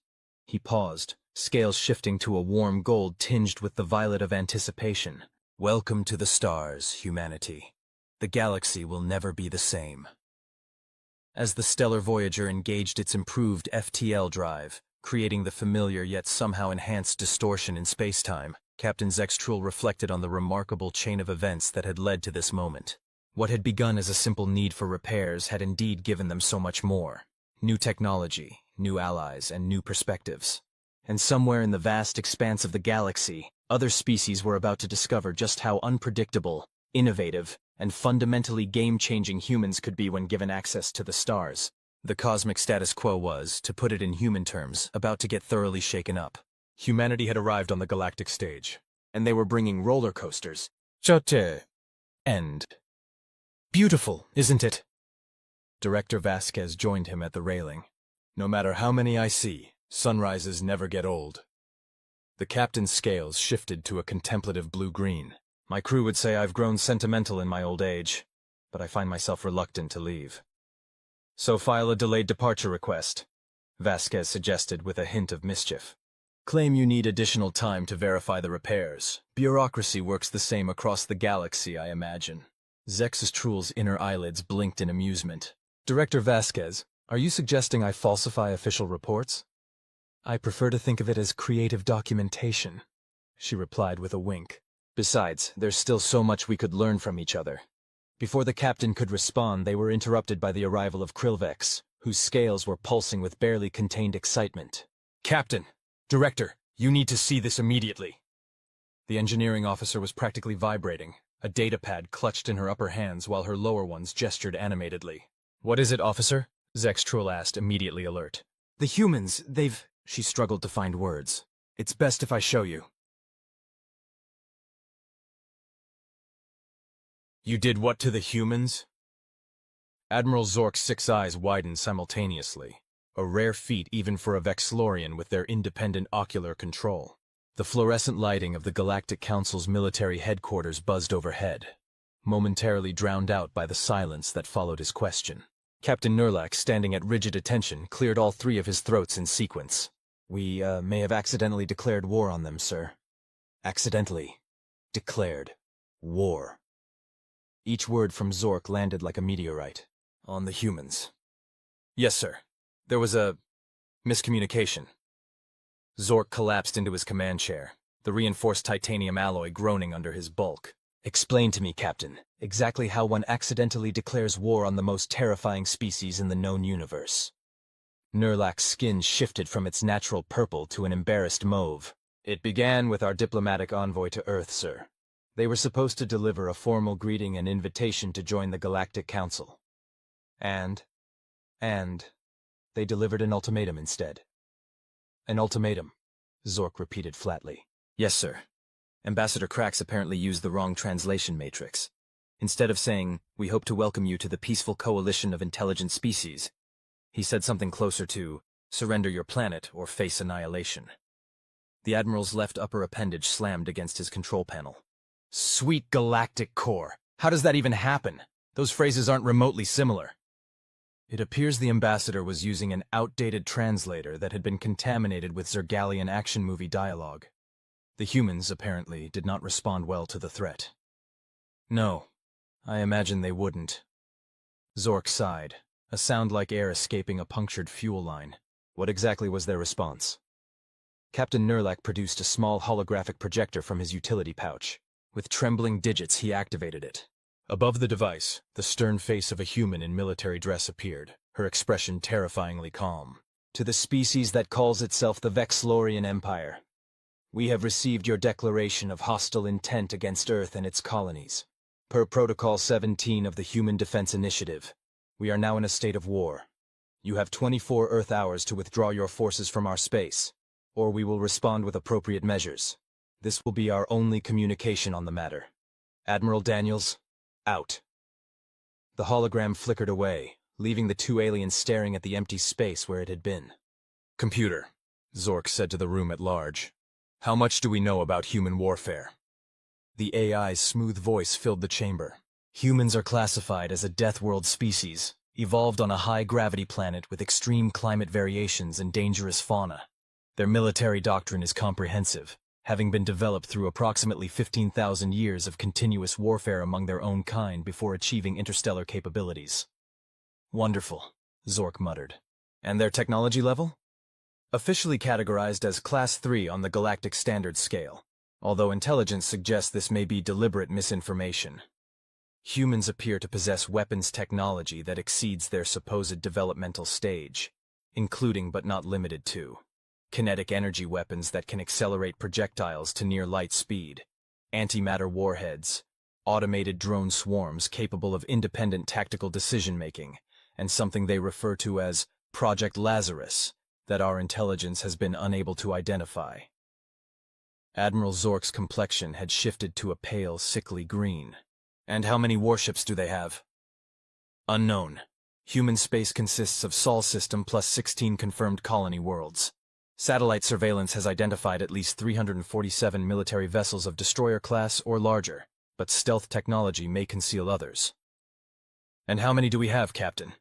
He paused, scales shifting to a warm gold tinged with the violet of anticipation. Welcome to the stars, humanity. The galaxy will never be the same. As the stellar Voyager engaged its improved FTL drive, creating the familiar yet somehow enhanced distortion in spacetime, Captain Zextrul reflected on the remarkable chain of events that had led to this moment. What had begun as a simple need for repairs had indeed given them so much more. New technology, new allies, and new perspectives. And somewhere in the vast expanse of the galaxy, other species were about to discover just how unpredictable, innovative, and fundamentally game-changing humans could be when given access to the stars. The cosmic status quo was, to put it in human terms, about to get thoroughly shaken up. Humanity had arrived on the galactic stage, and they were bringing roller coasters. Chote. End. Beautiful, isn't it? Director Vasquez joined him at the railing. No matter how many I see, sunrises never get old. The captain's scales shifted to a contemplative blue-green. My crew would say I've grown sentimental in my old age, but I find myself reluctant to leave. So file a delayed departure request, Vasquez suggested with a hint of mischief. Claim you need additional time to verify the repairs. Bureaucracy works the same across the galaxy, I imagine. Zextrul's inner eyelids blinked in amusement. Director Vasquez, are you suggesting I falsify official reports? I prefer to think of it as creative documentation, she replied with a wink. Besides, there's still so much we could learn from each other. Before the captain could respond, they were interrupted by the arrival of Vkr'lak, whose scales were pulsing with barely contained excitement. Captain! Director! You need to see this immediately! The engineering officer was practically vibrating, a datapad clutched in her upper hands while her lower ones gestured animatedly. What is it, officer? Zextrul asked, immediately alert. The humans, they've... She struggled to find words. It's best if I show you. You did what to the humans? Admiral Zork's 6 eyes widened simultaneously, a rare feat even for a Vexlorian with their independent ocular control. The fluorescent lighting of the Galactic Council's military headquarters buzzed overhead, momentarily drowned out by the silence that followed his question. Captain Vkr'lak, standing at rigid attention, cleared all 3 of his throats in sequence. We, may have accidentally declared war on them, sir. Accidentally. Declared. War. Each word from Zork landed like a meteorite. On the humans. Yes, sir. There was a miscommunication. Zork collapsed into his command chair, the reinforced titanium alloy groaning under his bulk. Explain to me, Captain, exactly how one accidentally declares war on the most terrifying species in the known universe. Vkr'lak's skin shifted from its natural purple to an embarrassed mauve. It began with our diplomatic envoy to Earth, sir. They were supposed to deliver a formal greeting and invitation to join the Galactic Council. And they delivered an ultimatum instead. An ultimatum, Zork repeated flatly. Yes, sir. Ambassador Krax apparently used the wrong translation matrix. Instead of saying, "We hope to welcome you to the peaceful coalition of intelligent species," he said something closer to, "Surrender your planet or face annihilation." The Admiral's left upper appendage slammed against his control panel. Sweet galactic core. How does that even happen? Those phrases aren't remotely similar. It appears the ambassador was using an outdated translator that had been contaminated with Zergalian action movie dialogue. The humans, apparently, did not respond well to the threat. No, I imagine they wouldn't. Zork sighed, a sound like air escaping a punctured fuel line. What exactly was their response? Captain Vkr'lak produced a small holographic projector from his utility pouch. With trembling digits, he activated it. Above the device, the stern face of a human in military dress appeared, her expression terrifyingly calm. To the species that calls itself the Vkr'lak Empire, we have received your declaration of hostile intent against Earth and its colonies. Per Protocol 17 of the Human Defense Initiative, we are now in a state of war. You have 24 Earth hours to withdraw your forces from our space, or we will respond with appropriate measures. This will be our only communication on the matter. Admiral Daniels, out. The hologram flickered away, leaving the two aliens staring at the empty space where it had been. Computer, Zork said to the room at large. How much do we know about human warfare? The AI's smooth voice filled the chamber. Humans are classified as a death world species, evolved on a high-gravity planet with extreme climate variations and dangerous fauna. Their military doctrine is comprehensive, having been developed through approximately 15,000 years of continuous warfare among their own kind before achieving interstellar capabilities. Wonderful, Zork muttered. And their technology level? Officially categorized as Class 3 on the Galactic Standard Scale, although intelligence suggests this may be deliberate misinformation. Humans appear to possess weapons technology that exceeds their supposed developmental stage, including but not limited to kinetic energy weapons that can accelerate projectiles to near light speed, antimatter warheads, automated drone swarms capable of independent tactical decision-making, and something they refer to as Project Lazarus, that our intelligence has been unable to identify. Admiral Zork's complexion had shifted to a pale, sickly green. And how many warships do they have? Unknown. Human space consists of Sol system plus 16 confirmed colony worlds. Satellite surveillance has identified at least 347 military vessels of destroyer class or larger, but stealth technology may conceal others. And how many do we have, Captain?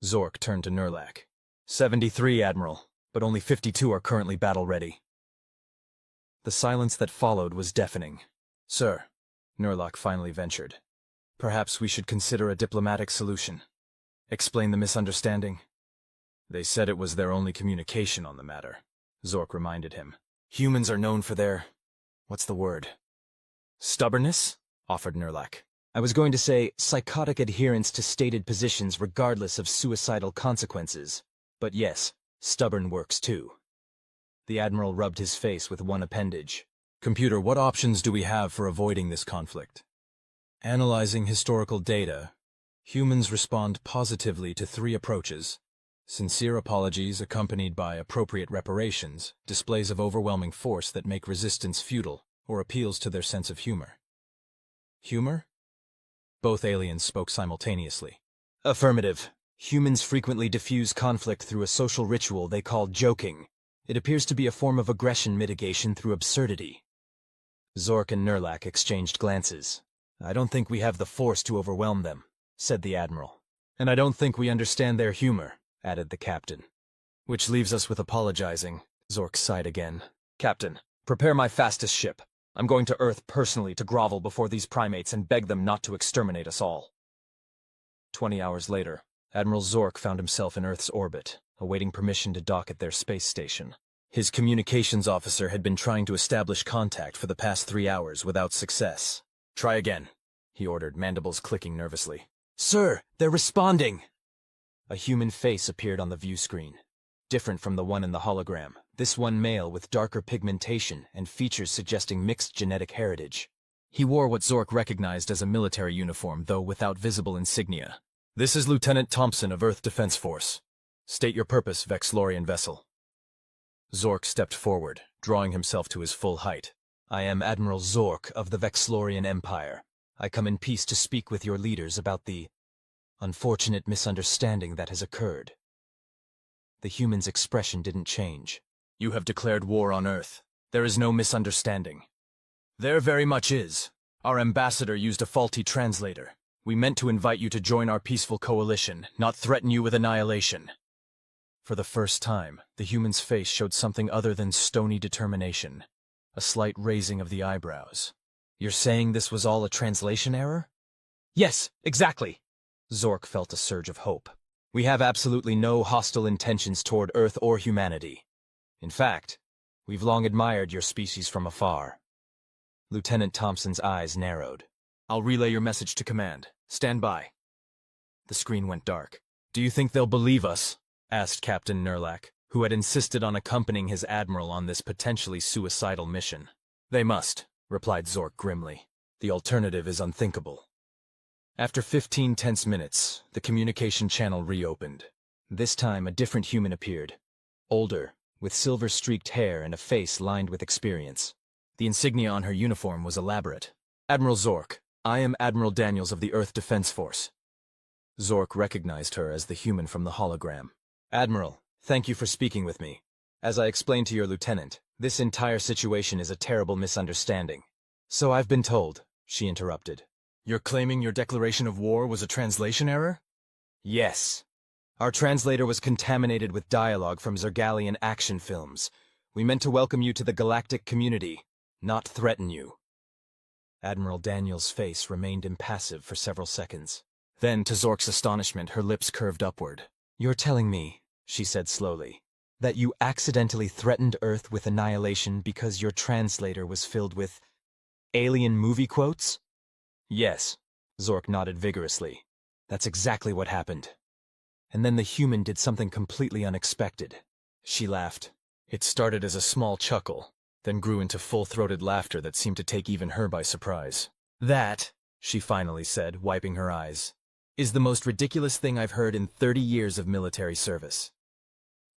Zork turned to Vkr'lak. 73, Admiral, but only 52 are currently battle-ready. The silence that followed was deafening. Sir, Vkr'lak finally ventured. Perhaps we should consider a diplomatic solution. Explain the misunderstanding. They said it was their only communication on the matter, Zork reminded him. Humans are known for their... what's the word? Stubbornness? Offered Vkr'lak. I was going to say psychotic adherence to stated positions regardless of suicidal consequences. But yes, stubborn works too. The Admiral rubbed his face with one appendage. Computer, what options do we have for avoiding this conflict? Analyzing historical data, humans respond positively to 3 approaches. Sincere apologies accompanied by appropriate reparations, displays of overwhelming force that make resistance futile, or appeals to their sense of humor. Humor? Both aliens spoke simultaneously. Affirmative. Humans frequently diffuse conflict through a social ritual they call joking. It appears to be a form of aggression mitigation through absurdity. Zork and Vkr'lak exchanged glances. I don't think we have the force to overwhelm them, said the Admiral. And I don't think we understand their humor, added the Captain. Which leaves us with apologizing, Zork sighed again. Captain, prepare my fastest ship. I'm going to Earth personally to grovel before these primates and beg them not to exterminate us all. 20 hours later, Admiral Zork found himself in Earth's orbit, awaiting permission to dock at their space station. His communications officer had been trying to establish contact for the past 3 hours without success. Try again, he ordered, mandibles clicking nervously. Sir, they're responding! A human face appeared on the view screen. Different from the one in the hologram, this one male with darker pigmentation and features suggesting mixed genetic heritage. He wore what Zork recognized as a military uniform, though without visible insignia. This is Lieutenant Thompson of Earth Defense Force. State your purpose, Vkr'lak vessel. Zork stepped forward, drawing himself to his full height. I am Admiral Zork of the Vkr'lak Empire. I come in peace to speak with your leaders about the unfortunate misunderstanding that has occurred. The human's expression didn't change. You have declared war on Earth. There is no misunderstanding. There very much is. Our ambassador used a faulty translator. We meant to invite you to join our peaceful coalition, not threaten you with annihilation. For the first time, the human's face showed something other than stony determination. A slight raising of the eyebrows. You're saying this was all a translation error? Yes, exactly. Zork felt a surge of hope. We have absolutely no hostile intentions toward Earth or humanity. In fact, we've long admired your species from afar. Lieutenant Thompson's eyes narrowed. I'll relay your message to command. Stand by. The screen went dark. Do you think they'll believe us? Asked Captain Vkr'lak, who had insisted on accompanying his admiral on this potentially suicidal mission. They must, replied Zork grimly. The alternative is unthinkable. After 15 tense minutes, the communication channel reopened. This time, a different human appeared. Older, with silver-streaked hair and a face lined with experience. The insignia on her uniform was elaborate. Admiral Zork, I am Admiral Daniels of the Earth Defense Force. Zork recognized her as the human from the hologram. Admiral, thank you for speaking with me. As I explained to your lieutenant, this entire situation is a terrible misunderstanding. So I've been told, she interrupted. You're claiming your declaration of war was a translation error? Yes. Our translator was contaminated with dialogue from Zergalian action films. We meant to welcome you to the galactic community, not threaten you. Admiral Daniels' face remained impassive for several seconds. Then, to Zork's astonishment, her lips curved upward. You're telling me, she said slowly, that you accidentally threatened Earth with annihilation because your translator was filled with alien movie quotes? Yes, Zork nodded vigorously. That's exactly what happened. And then the human did something completely unexpected. She laughed. It started as a small chuckle, then grew into full-throated laughter that seemed to take even her by surprise. That, she finally said, wiping her eyes, is the most ridiculous thing I've heard in 30 years of military service.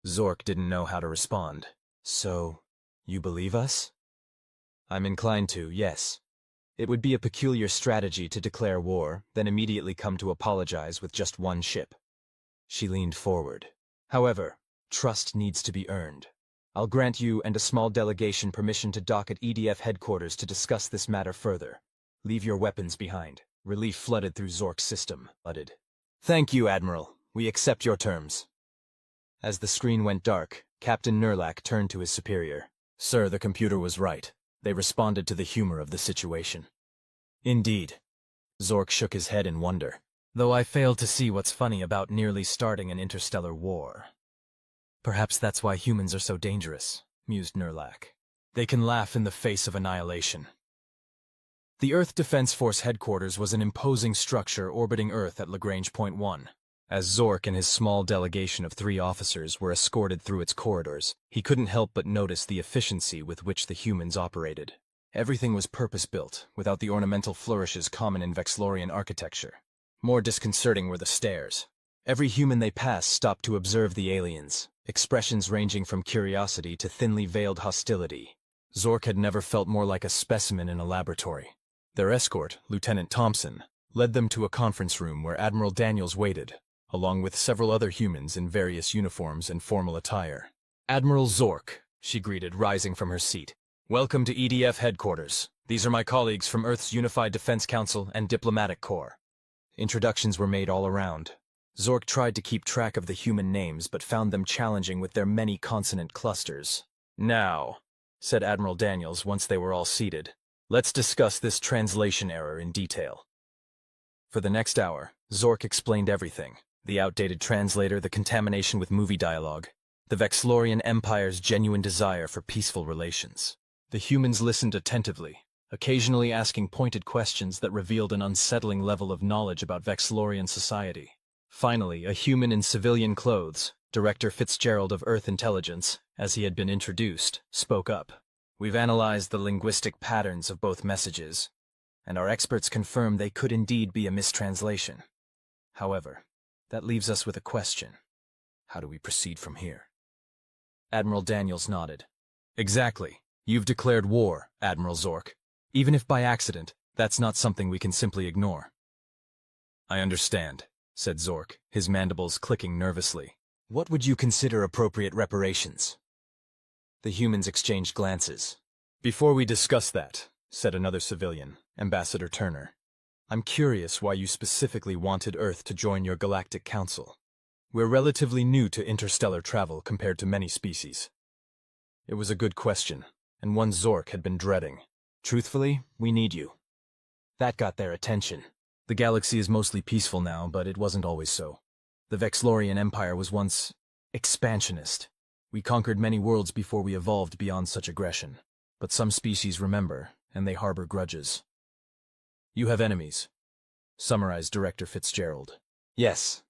Zork didn't know how to respond. So, you believe us? I'm inclined to, yes. It would be a peculiar strategy to declare war, then immediately come to apologize with just one ship. She leaned forward. However, trust needs to be earned. I'll grant you and a small delegation permission to dock at EDF headquarters to discuss this matter further. Leave your weapons behind. Relief flooded through Zork's system. Thank you, Admiral. We accept your terms. As the screen went dark, Captain Vkr'lak turned to his superior. Sir, the computer was right. They responded to the humor of the situation. Indeed. Zork shook his head in wonder. Though I failed to see what's funny about nearly starting an interstellar war. Perhaps that's why humans are so dangerous, mused Vkr'lak. They can laugh in the face of annihilation. The Earth Defense Force headquarters was an imposing structure orbiting Earth at Lagrange Point 1. As Zork and his small delegation of 3 officers were escorted through its corridors, he couldn't help but notice the efficiency with which the humans operated. Everything was purpose-built, without the ornamental flourishes common in Vexlorian architecture. More disconcerting were the stares. Every human they passed stopped to observe the aliens, expressions ranging from curiosity to thinly veiled hostility. Zork had never felt more like a specimen in a laboratory. Their escort, Lieutenant Thompson, led them to a conference room where Admiral Daniels waited, along with several other humans in various uniforms and formal attire. Admiral Zork, she greeted, rising from her seat. Welcome to EDF headquarters. These are my colleagues from Earth's Unified Defense Council and Diplomatic Corps. Introductions were made all around. Zork tried to keep track of the human names but found them challenging with their many consonant clusters. Now, said Admiral Daniels once they were all seated, let's discuss this translation error in detail. For the next hour, Zork explained everything. The outdated translator, the contamination with movie dialogue, the Vexlorian Empire's genuine desire for peaceful relations. The humans listened attentively, occasionally asking pointed questions that revealed an unsettling level of knowledge about Vexlorian society. Finally, a human in civilian clothes, Director Fitzgerald of Earth Intelligence, as he had been introduced, spoke up. We've analyzed the linguistic patterns of both messages, and our experts confirm they could indeed be a mistranslation. However, that leaves us with a question. How do we proceed from here? Admiral Daniels nodded. Exactly. You've declared war, Admiral Zork. Even if by accident, that's not something we can simply ignore. I understand, said Zork, his mandibles clicking nervously. What would you consider appropriate reparations? The humans exchanged glances. Before we discuss that, said another civilian, Ambassador Turner, I'm curious why you specifically wanted Earth to join your Galactic Council. We're relatively new to interstellar travel compared to many species. It was a good question, and one Zork had been dreading. Truthfully, we need you. That got their attention. The galaxy is mostly peaceful now, but it wasn't always so. The Vkr'lak Empire was once expansionist. We conquered many worlds before we evolved beyond such aggression. But some species remember, and they harbor grudges. You have enemies, summarized Director Fitzgerald. Yes.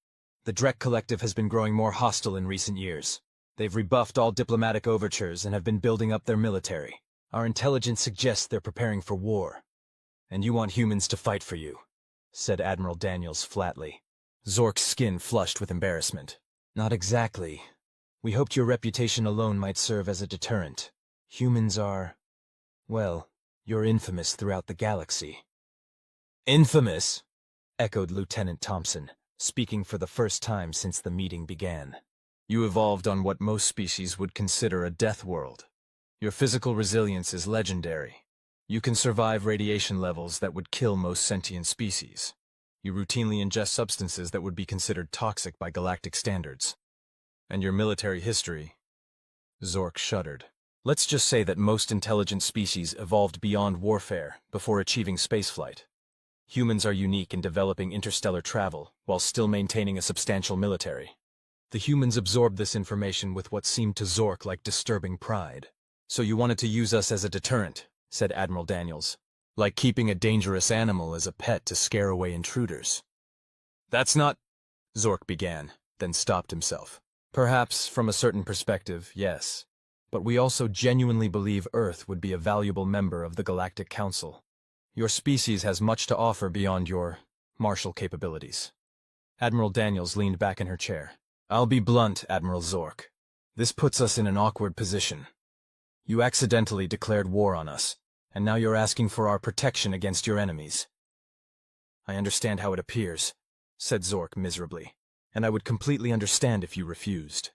The Drek Collective has been growing more hostile in recent years. They've rebuffed all diplomatic overtures and have been building up their military. Our intelligence suggests they're preparing for war. And you want humans to fight for you, said Admiral Daniels flatly. Zork's skin flushed with embarrassment. Not exactly. We hoped your reputation alone might serve as a deterrent. Humans are, well, you're infamous throughout the galaxy. Infamous? Echoed Lieutenant Thompson, speaking for the first time since the meeting began. You evolved on what most species would consider a death world. Your physical resilience is legendary. You can survive radiation levels that would kill most sentient species. You routinely ingest substances that would be considered toxic by galactic standards. And your military history... Zork shuddered. Let's just say that most intelligent species evolved beyond warfare before achieving spaceflight. Humans are unique in developing interstellar travel while still maintaining a substantial military. The humans absorbed this information with what seemed to Zork like disturbing pride. So you wanted to use us as a deterrent, said Admiral Daniels. Like keeping a dangerous animal as a pet to scare away intruders. That's not... Zork began, then stopped himself. Perhaps, from a certain perspective, yes. But we also genuinely believe Earth would be a valuable member of the Galactic Council. Your species has much to offer beyond your martial capabilities. Admiral Daniels leaned back in her chair. I'll be blunt, Admiral Zork. This puts us in an awkward position. You accidentally declared war on us, and now you're asking for our protection against your enemies. I understand how it appears, said Zork miserably, and I would completely understand if you refused.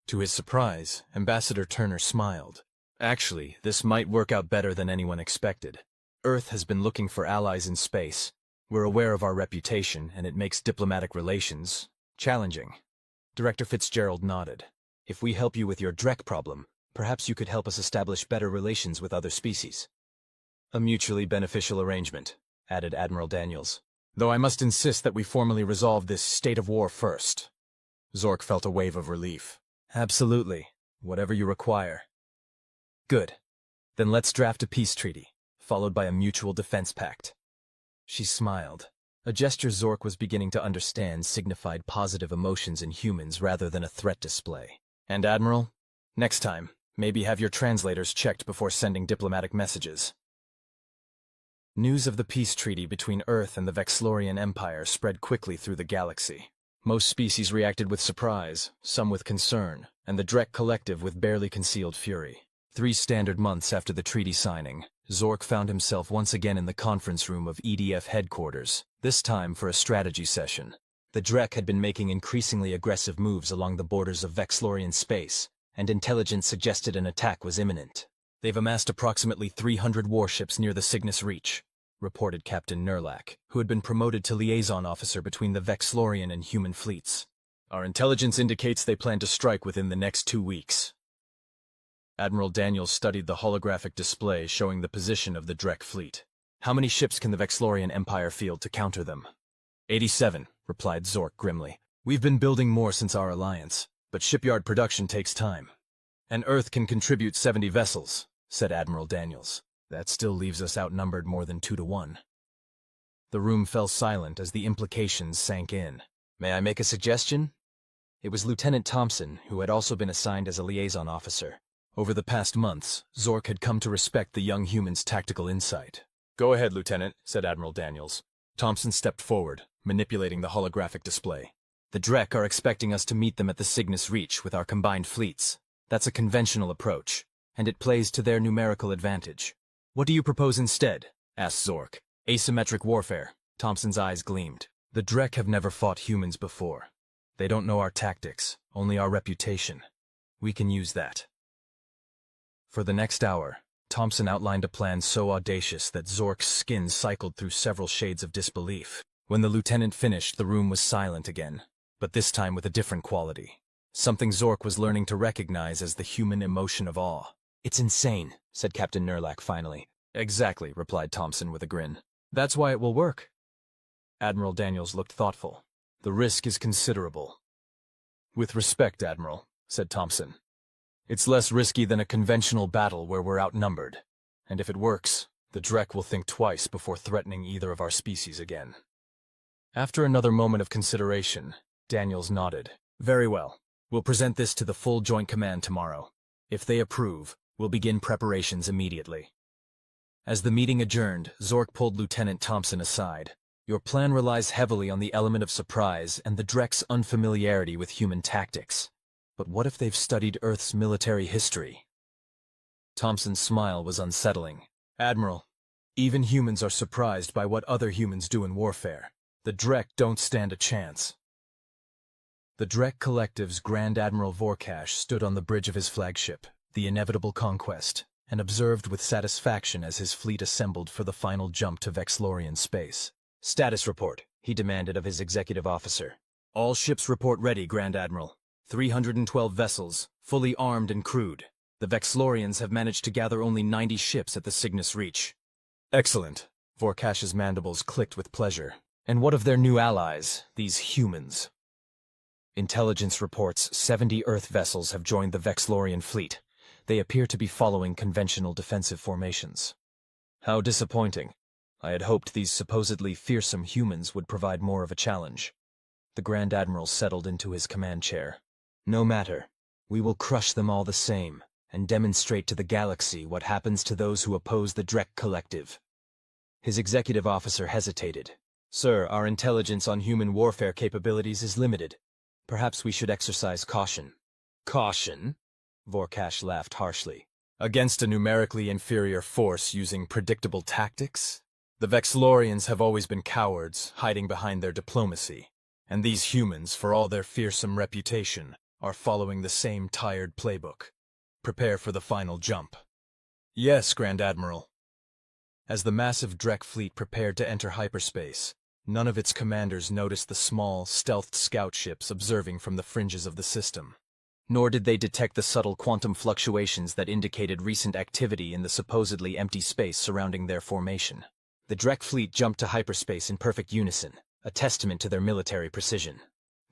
To his surprise, Ambassador Turner smiled. Actually, this might work out better than anyone expected. Earth has been looking for allies in space. We're aware of our reputation, and it makes diplomatic relations challenging. Director Fitzgerald nodded. If we help you with your Drek problem, perhaps you could help us establish better relations with other species. A mutually beneficial arrangement, added Admiral Daniels. Though I must insist that we formally resolve this state of war first. Zork felt a wave of relief. Absolutely. Whatever you require. Good. Then let's draft a peace treaty, followed by a mutual defense pact. She smiled. A gesture Zork was beginning to understand signified positive emotions in humans rather than a threat display. And Admiral, next time, maybe have your translators checked before sending diplomatic messages. News of the peace treaty between Earth and the Vkr'lak Empire spread quickly through the galaxy. Most species reacted with surprise, some with concern, and the Drek Collective with barely concealed fury. 3 standard months after the treaty signing, Zork found himself once again in the conference room of EDF headquarters, this time for a strategy session. The Drek had been making increasingly aggressive moves along the borders of Vkr'lak space, and intelligence suggested an attack was imminent. They've amassed approximately 300 warships near the Cygnus Reach, reported Captain Vkr'lak, who had been promoted to liaison officer between the Vkr'lak and human fleets. Our intelligence indicates they plan to strike within the next 2 weeks. Admiral Daniels studied the holographic display showing the position of the Drek fleet. How many ships can the Vkr'lak Empire field to counter them? 87, replied Zork grimly. We've been building more since our alliance, but shipyard production takes time. And Earth can contribute 70 vessels, said Admiral Daniels. That still leaves us outnumbered more than 2 to 1. The room fell silent as the implications sank in. May I make a suggestion? It was Lieutenant Thompson, who had also been assigned as a liaison officer. Over the past months, Zork had come to respect the young human's tactical insight. Go ahead, Lieutenant, said Admiral Daniels. Thompson stepped forward, manipulating the holographic display. The Drek are expecting us to meet them at the Cygnus Reach with our combined fleets. That's a conventional approach, and it plays to their numerical advantage. What do you propose instead? Asked Zork. Asymmetric warfare. Thompson's eyes gleamed. The Drek have never fought humans before. They don't know our tactics, only our reputation. We can use that. For the next hour, Thompson outlined a plan so audacious that Zork's skin cycled through several shades of disbelief. When the lieutenant finished, the room was silent again, but this time with a different quality. Something Zork was learning to recognize as the human emotion of awe. "It's insane," said Captain Earthlings finally. "Exactly," replied Thompson with a grin. "That's why it will work." Admiral Daniels looked thoughtful. "The risk is considerable." "With respect, Admiral," said Thompson. "It's less risky than a conventional battle where we're outnumbered. And if it works, the Drek will think twice before threatening either of our species again." After another moment of consideration, Daniels nodded. "Very well. We'll present this to the full Joint Command tomorrow. If they approve, we'll begin preparations immediately." As the meeting adjourned, Zork pulled Lieutenant Thompson aside. "Your plan relies heavily on the element of surprise and the Drek's unfamiliarity with human tactics. But what if they've studied Earth's military history?" Thompson's smile was unsettling. "Admiral, even humans are surprised by what other humans do in warfare. The Drek don't stand a chance." The Drek Collective's Grand Admiral Vkr'lak stood on the bridge of his flagship, the Inevitable Conquest, and observed with satisfaction as his fleet assembled for the final jump to Vexlorian space. "Status report," he demanded of his executive officer. "All ships report ready, Grand Admiral. 312 vessels, fully armed and crewed. The Vexlorians have managed to gather only 90 ships at the Cygnus Reach." "Excellent." Vkr'lak's mandibles clicked with pleasure. "And what of their new allies, these humans?" "Intelligence reports 70 Earth vessels have joined the Vexlorian fleet. They appear to be following conventional defensive formations." "How disappointing. I had hoped these supposedly fearsome humans would provide more of a challenge." The Grand Admiral settled into his command chair. "No matter. We will crush them all the same, and demonstrate to the galaxy what happens to those who oppose the Drek Collective." His executive officer hesitated. "Sir, our intelligence on human warfare capabilities is limited. Perhaps we should exercise caution." "Caution?" Vkr'lak laughed harshly. "Against a numerically inferior force using predictable tactics? The Vexlorians have always been cowards, hiding behind their diplomacy. And these humans, for all their fearsome reputation, are following the same tired playbook. Prepare for the final jump." "Yes, Grand Admiral." As the massive Drek fleet prepared to enter hyperspace, none of its commanders noticed the small, stealthed scout ships observing from the fringes of the system. Nor did they detect the subtle quantum fluctuations that indicated recent activity in the supposedly empty space surrounding their formation. The Drek fleet jumped to hyperspace in perfect unison, a testament to their military precision.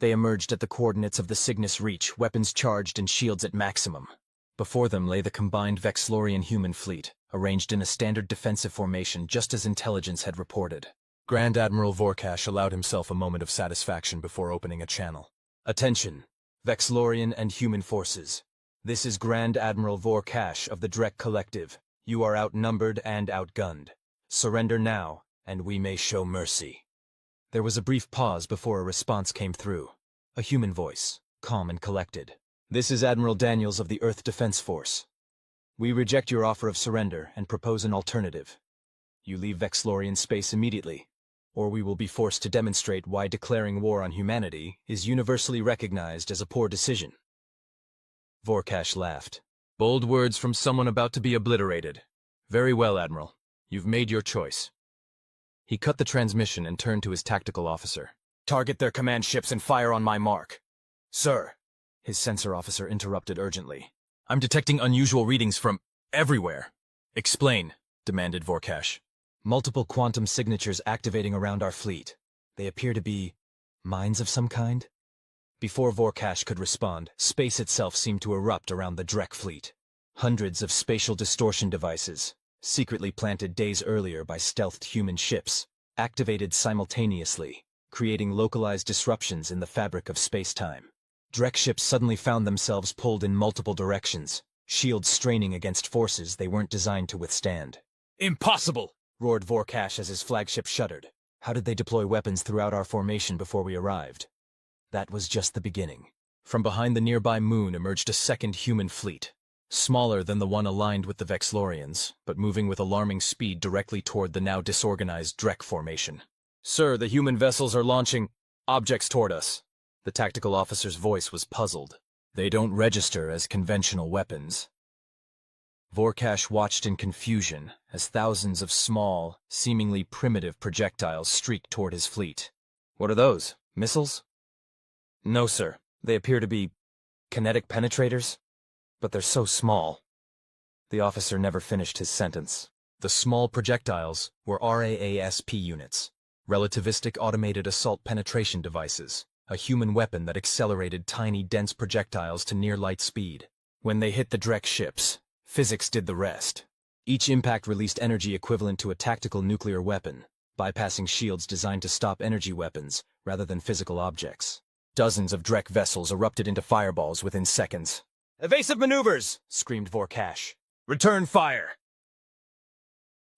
They emerged at the coordinates of the Cygnus Reach, weapons charged and shields at maximum. Before them lay the combined Vexlorian human fleet, arranged in a standard defensive formation just as intelligence had reported. Grand Admiral Vkr'lak allowed himself a moment of satisfaction before opening a channel. "Attention, Vexlorian and human forces. This is Grand Admiral Vkr'lak of the Drek Collective. You are outnumbered and outgunned. Surrender now, and we may show mercy." There was a brief pause before a response came through. A human voice, calm and collected. "This is Admiral Daniels of the Earth Defense Force. We reject your offer of surrender and propose an alternative. You leave Vexlorian space immediately, or we will be forced to demonstrate why declaring war on humanity is universally recognized as a poor decision." Vkr'lak laughed. "Bold words from someone about to be obliterated. Very well, Admiral. You've made your choice." He cut the transmission and turned to his tactical officer. "Target their command ships and fire on my mark." "Sir," his sensor officer interrupted urgently. "I'm detecting unusual readings from everywhere." "Explain," demanded Vkr'lak. "Multiple quantum signatures activating around our fleet. They appear to be mines of some kind." Before Vkr'lak could respond, space itself seemed to erupt around the Drek fleet. Hundreds of spatial distortion devices, secretly planted days earlier by stealthed human ships, activated simultaneously, creating localized disruptions in the fabric of space-time. Drek ships suddenly found themselves pulled in multiple directions, shields straining against forces they weren't designed to withstand. "Impossible!" roared Vkr'lak as his flagship shuddered. "How did they deploy weapons throughout our formation before we arrived?" That was just the beginning. From behind the nearby moon emerged a second human fleet, smaller than the one aligned with the Vexlorians, but moving with alarming speed directly toward the now disorganized Drek formation. "Sir, the human vessels are launching objects toward us." The tactical officer's voice was puzzled. "They don't register as conventional weapons." Vkr'lak watched in confusion as thousands of small, seemingly primitive projectiles streaked toward his fleet. What are those? Missiles? No, sir. They appear to be kinetic penetrators, but they're so small. The officer never finished his sentence. The small projectiles were RAASP units, relativistic automated assault penetration devices, a human weapon that accelerated tiny, dense projectiles to near light speed. When they hit the Drek ships, physics did the rest. Each impact released energy equivalent to a tactical nuclear weapon, bypassing shields designed to stop energy weapons rather than physical objects. Dozens of Drek vessels erupted into fireballs within seconds. "Evasive maneuvers!" screamed Vkr'lak. "Return fire!"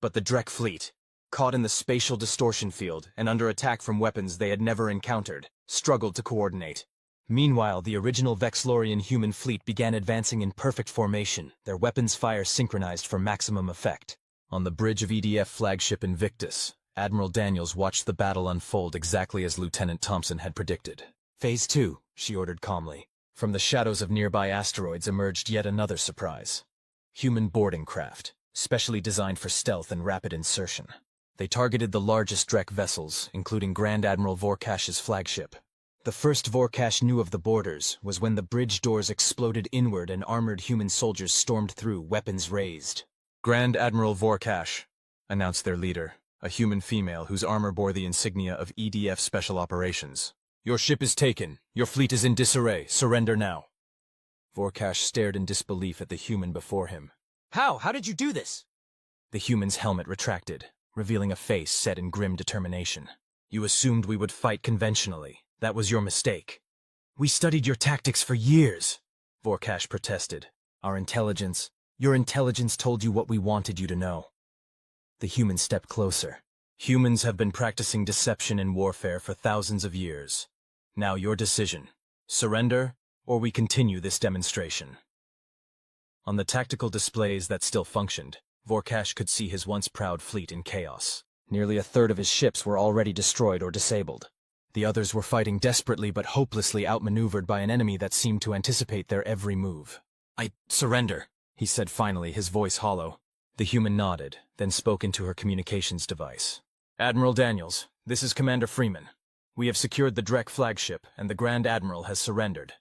But the Drek fleet, caught in the spatial distortion field and under attack from weapons they had never encountered, struggled to coordinate. Meanwhile, the original Vexlorian human fleet began advancing in perfect formation, their weapons fire synchronized for maximum effect. On the bridge of EDF flagship Invictus, Admiral Daniels watched the battle unfold exactly as Lieutenant Thompson had predicted. "Phase 2, she ordered calmly. From the shadows of nearby asteroids emerged yet another surprise. Human boarding craft, specially designed for stealth and rapid insertion. They targeted the largest Drek vessels, including Grand Admiral Vkr'lak's flagship. The first Vkr'lak knew of the boarders was when the bridge doors exploded inward and armored human soldiers stormed through, weapons raised. "Grand Admiral Vkr'lak," announced their leader, a human female whose armor bore the insignia of EDF Special Operations. "Your ship is taken. Your fleet is in disarray. Surrender now." Vkr'lak stared in disbelief at the human before him. "How? How did you do this?" The human's helmet retracted, revealing a face set in grim determination. "You assumed we would fight conventionally. That was your mistake." "We studied your tactics for years," Vkr'lak protested. Your intelligence told you what we wanted you to know." The human stepped closer. "Humans have been practicing deception in warfare for thousands of years. Now your decision. Surrender, or we continue this demonstration." On the tactical displays that still functioned, Vkr'lak could see his once proud fleet in chaos. Nearly a third of his ships were already destroyed or disabled. The others were fighting desperately but hopelessly outmaneuvered by an enemy that seemed to anticipate their every move. "I surrender," he said finally, his voice hollow. The human nodded, then spoke into her communications device. "Admiral Daniels, this is Commander Freeman. We have secured the Drek flagship, and the Grand Admiral has surrendered."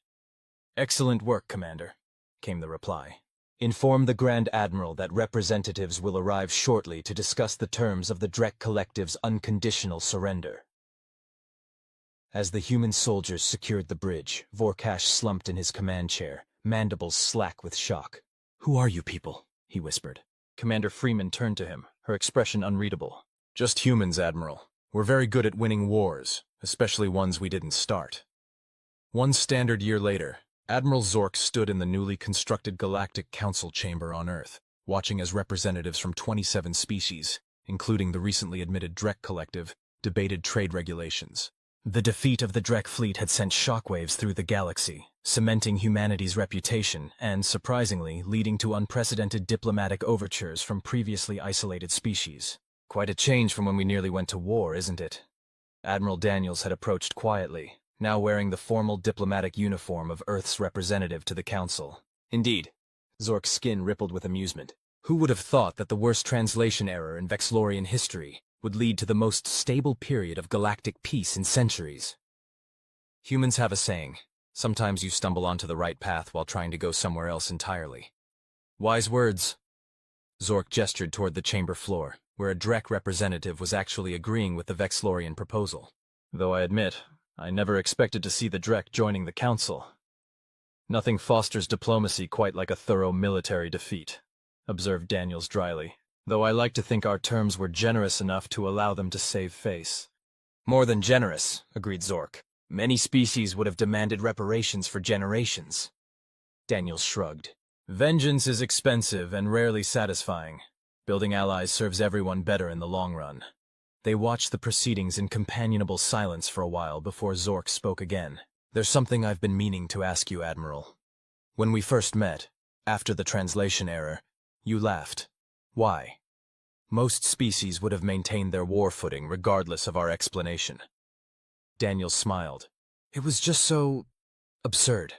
"Excellent work, Commander," came the reply. "Inform the Grand Admiral that representatives will arrive shortly to discuss the terms of the Drek Collective's unconditional surrender." As the human soldiers secured the bridge, Vkr'lak slumped in his command chair, mandibles slack with shock. "Who are you people?" he whispered. Commander Freeman turned to him, her expression unreadable. "Just humans, Admiral. We're very good at winning wars, especially ones we didn't start." One standard year later, Admiral Zork stood in the newly constructed Galactic Council chamber on Earth, watching as representatives from 27 species, including the recently admitted Drek Collective, debated trade regulations. The defeat of the Drek fleet had sent shockwaves through the galaxy, cementing humanity's reputation and, surprisingly, leading to unprecedented diplomatic overtures from previously isolated species. "Quite a change from when we nearly went to war, isn't it?" Admiral Daniels had approached quietly, now wearing the formal diplomatic uniform of Earth's representative to the Council. "Indeed." Zork's skin rippled with amusement. "Who would have thought that the worst translation error in Vexlorian history would lead to the most stable period of galactic peace in centuries?" Humans have a saying, sometimes you stumble onto the right path while trying to go somewhere else entirely. Wise words. Zork gestured toward the chamber floor, where a Drek representative was actually agreeing with the Vexlorian proposal. "Though I admit, I never expected to see the Drek joining the Council. Nothing fosters diplomacy quite like a thorough military defeat," observed Daniels dryly. "Though I like to think our terms were generous enough to allow them to save face." "More than generous," agreed Zork. "Many species would have demanded reparations for generations." Daniels shrugged. "Vengeance is expensive and rarely satisfying. Building allies serves everyone better in the long run." They watched the proceedings in companionable silence for a while before Zork spoke again. "There's something I've been meaning to ask you, Admiral. When we first met, after the translation error, you laughed. Why? Most species would have maintained their war footing regardless of our explanation." Daniels smiled. "It was just so absurd.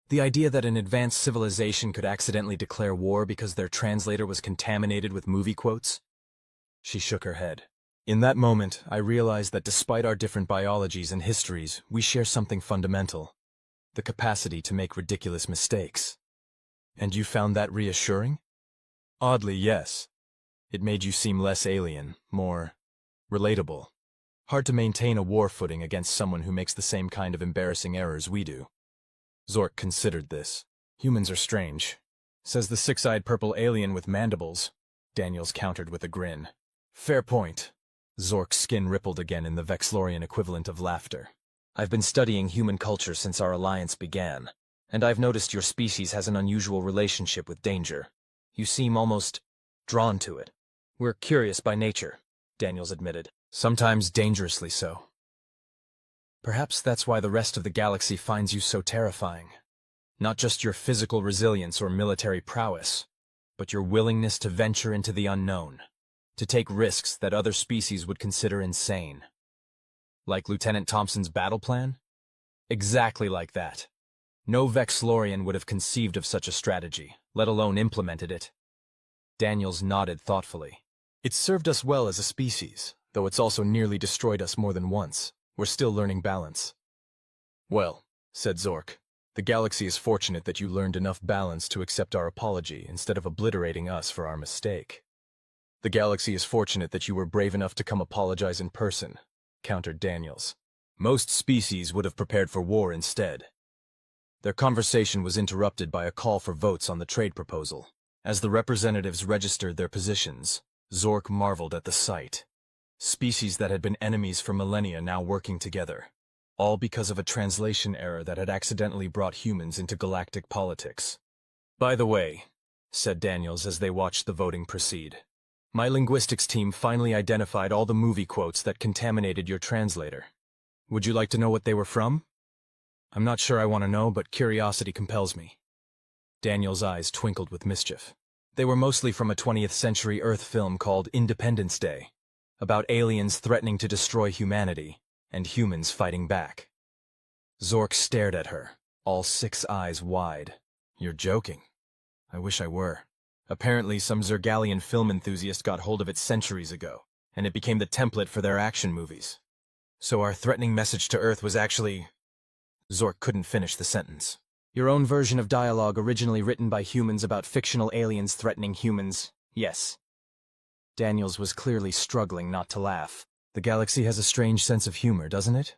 The idea that an advanced civilization could accidentally declare war because their translator was contaminated with movie quotes? She shook her head. In that moment, I realized that despite our different biologies and histories, we share something fundamental: the capacity to make ridiculous mistakes. And you found that reassuring? Oddly, yes. It made you seem less alien, more relatable. Hard to maintain a war footing against someone who makes the same kind of embarrassing errors we do. Zork considered this. Humans are strange, says the six-eyed purple alien with mandibles. Daniels countered with a grin. Fair point. Zork's skin rippled again in the Vkr'lakian equivalent of laughter. I've been studying human culture since our alliance began, and I've noticed your species has an unusual relationship with danger. You seem almost drawn to it. We're curious by nature, Daniels admitted. Sometimes dangerously so. Perhaps that's why the rest of the galaxy finds you so terrifying. Not just your physical resilience or military prowess, but your willingness to venture into the unknown, to take risks that other species would consider insane. Like Lieutenant Thompson's battle plan? Exactly like that. No Vkr'lakian would have conceived of such a strategy, let alone implemented it. Daniels nodded thoughtfully. It's served us well as a species, though it's also nearly destroyed us more than once. We're still learning balance. Well, said Zork, the galaxy is fortunate that you learned enough balance to accept our apology instead of obliterating us for our mistake. The galaxy is fortunate that you were brave enough to come apologize in person, countered Daniels. Most species would have prepared for war instead. Their conversation was interrupted by a call for votes on the trade proposal. As the representatives registered their positions, Zork marveled at the sight. Species that had been enemies for millennia now working together, all because of a translation error that had accidentally brought humans into galactic politics. By the way, said Daniels as they watched the voting proceed, my linguistics team finally identified all the movie quotes that contaminated your translator. Would you like to know what they were from? I'm not sure I want to know, but curiosity compels me. Daniels' eyes twinkled with mischief. They were mostly from a 20th century Earth film called Independence Day, about aliens threatening to destroy humanity, and humans fighting back. Zork stared at her, all six eyes wide. You're joking. I wish I were. Apparently some Zergalian film enthusiast got hold of it centuries ago, and it became the template for their action movies. So our threatening message to Earth was actually... Zork couldn't finish the sentence. Your own version of dialogue originally written by humans about fictional aliens threatening humans, yes. Daniels was clearly struggling not to laugh. The galaxy has a strange sense of humor, doesn't it?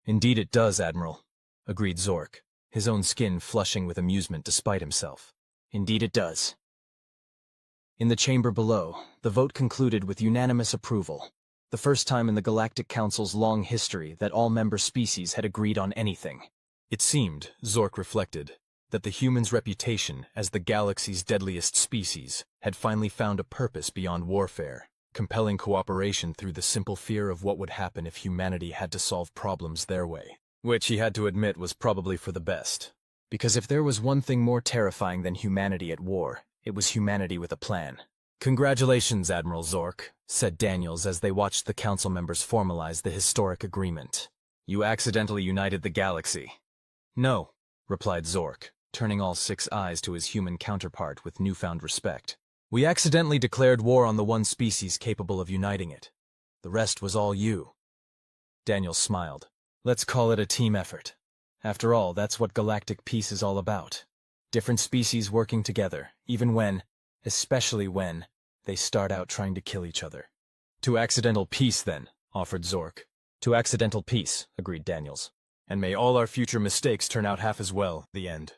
Indeed it does, Admiral, agreed Zork, his own skin flushing with amusement despite himself. Indeed it does. In the chamber below, the vote concluded with unanimous approval, the first time in the Galactic Council's long history that all member species had agreed on anything. It seemed, Zork reflected, that the human's reputation as the galaxy's deadliest species had finally found a purpose beyond warfare, compelling cooperation through the simple fear of what would happen if humanity had to solve problems their way, which he had to admit was probably for the best. Because if there was one thing more terrifying than humanity at war, it was humanity with a plan. Congratulations, Admiral Zork, said Daniels as they watched the council members formalize the historic agreement. You accidentally united the galaxy. No, replied Zork, turning all six eyes to his human counterpart with newfound respect. We accidentally declared war on the one species capable of uniting it. The rest was all you. Daniels smiled. Let's call it a team effort. After all, that's what galactic peace is all about. Different species working together, even when, especially when, they start out trying to kill each other. To accidental peace, then, offered Zork. To accidental peace, agreed Daniels. And may all our future mistakes turn out half as well, the end.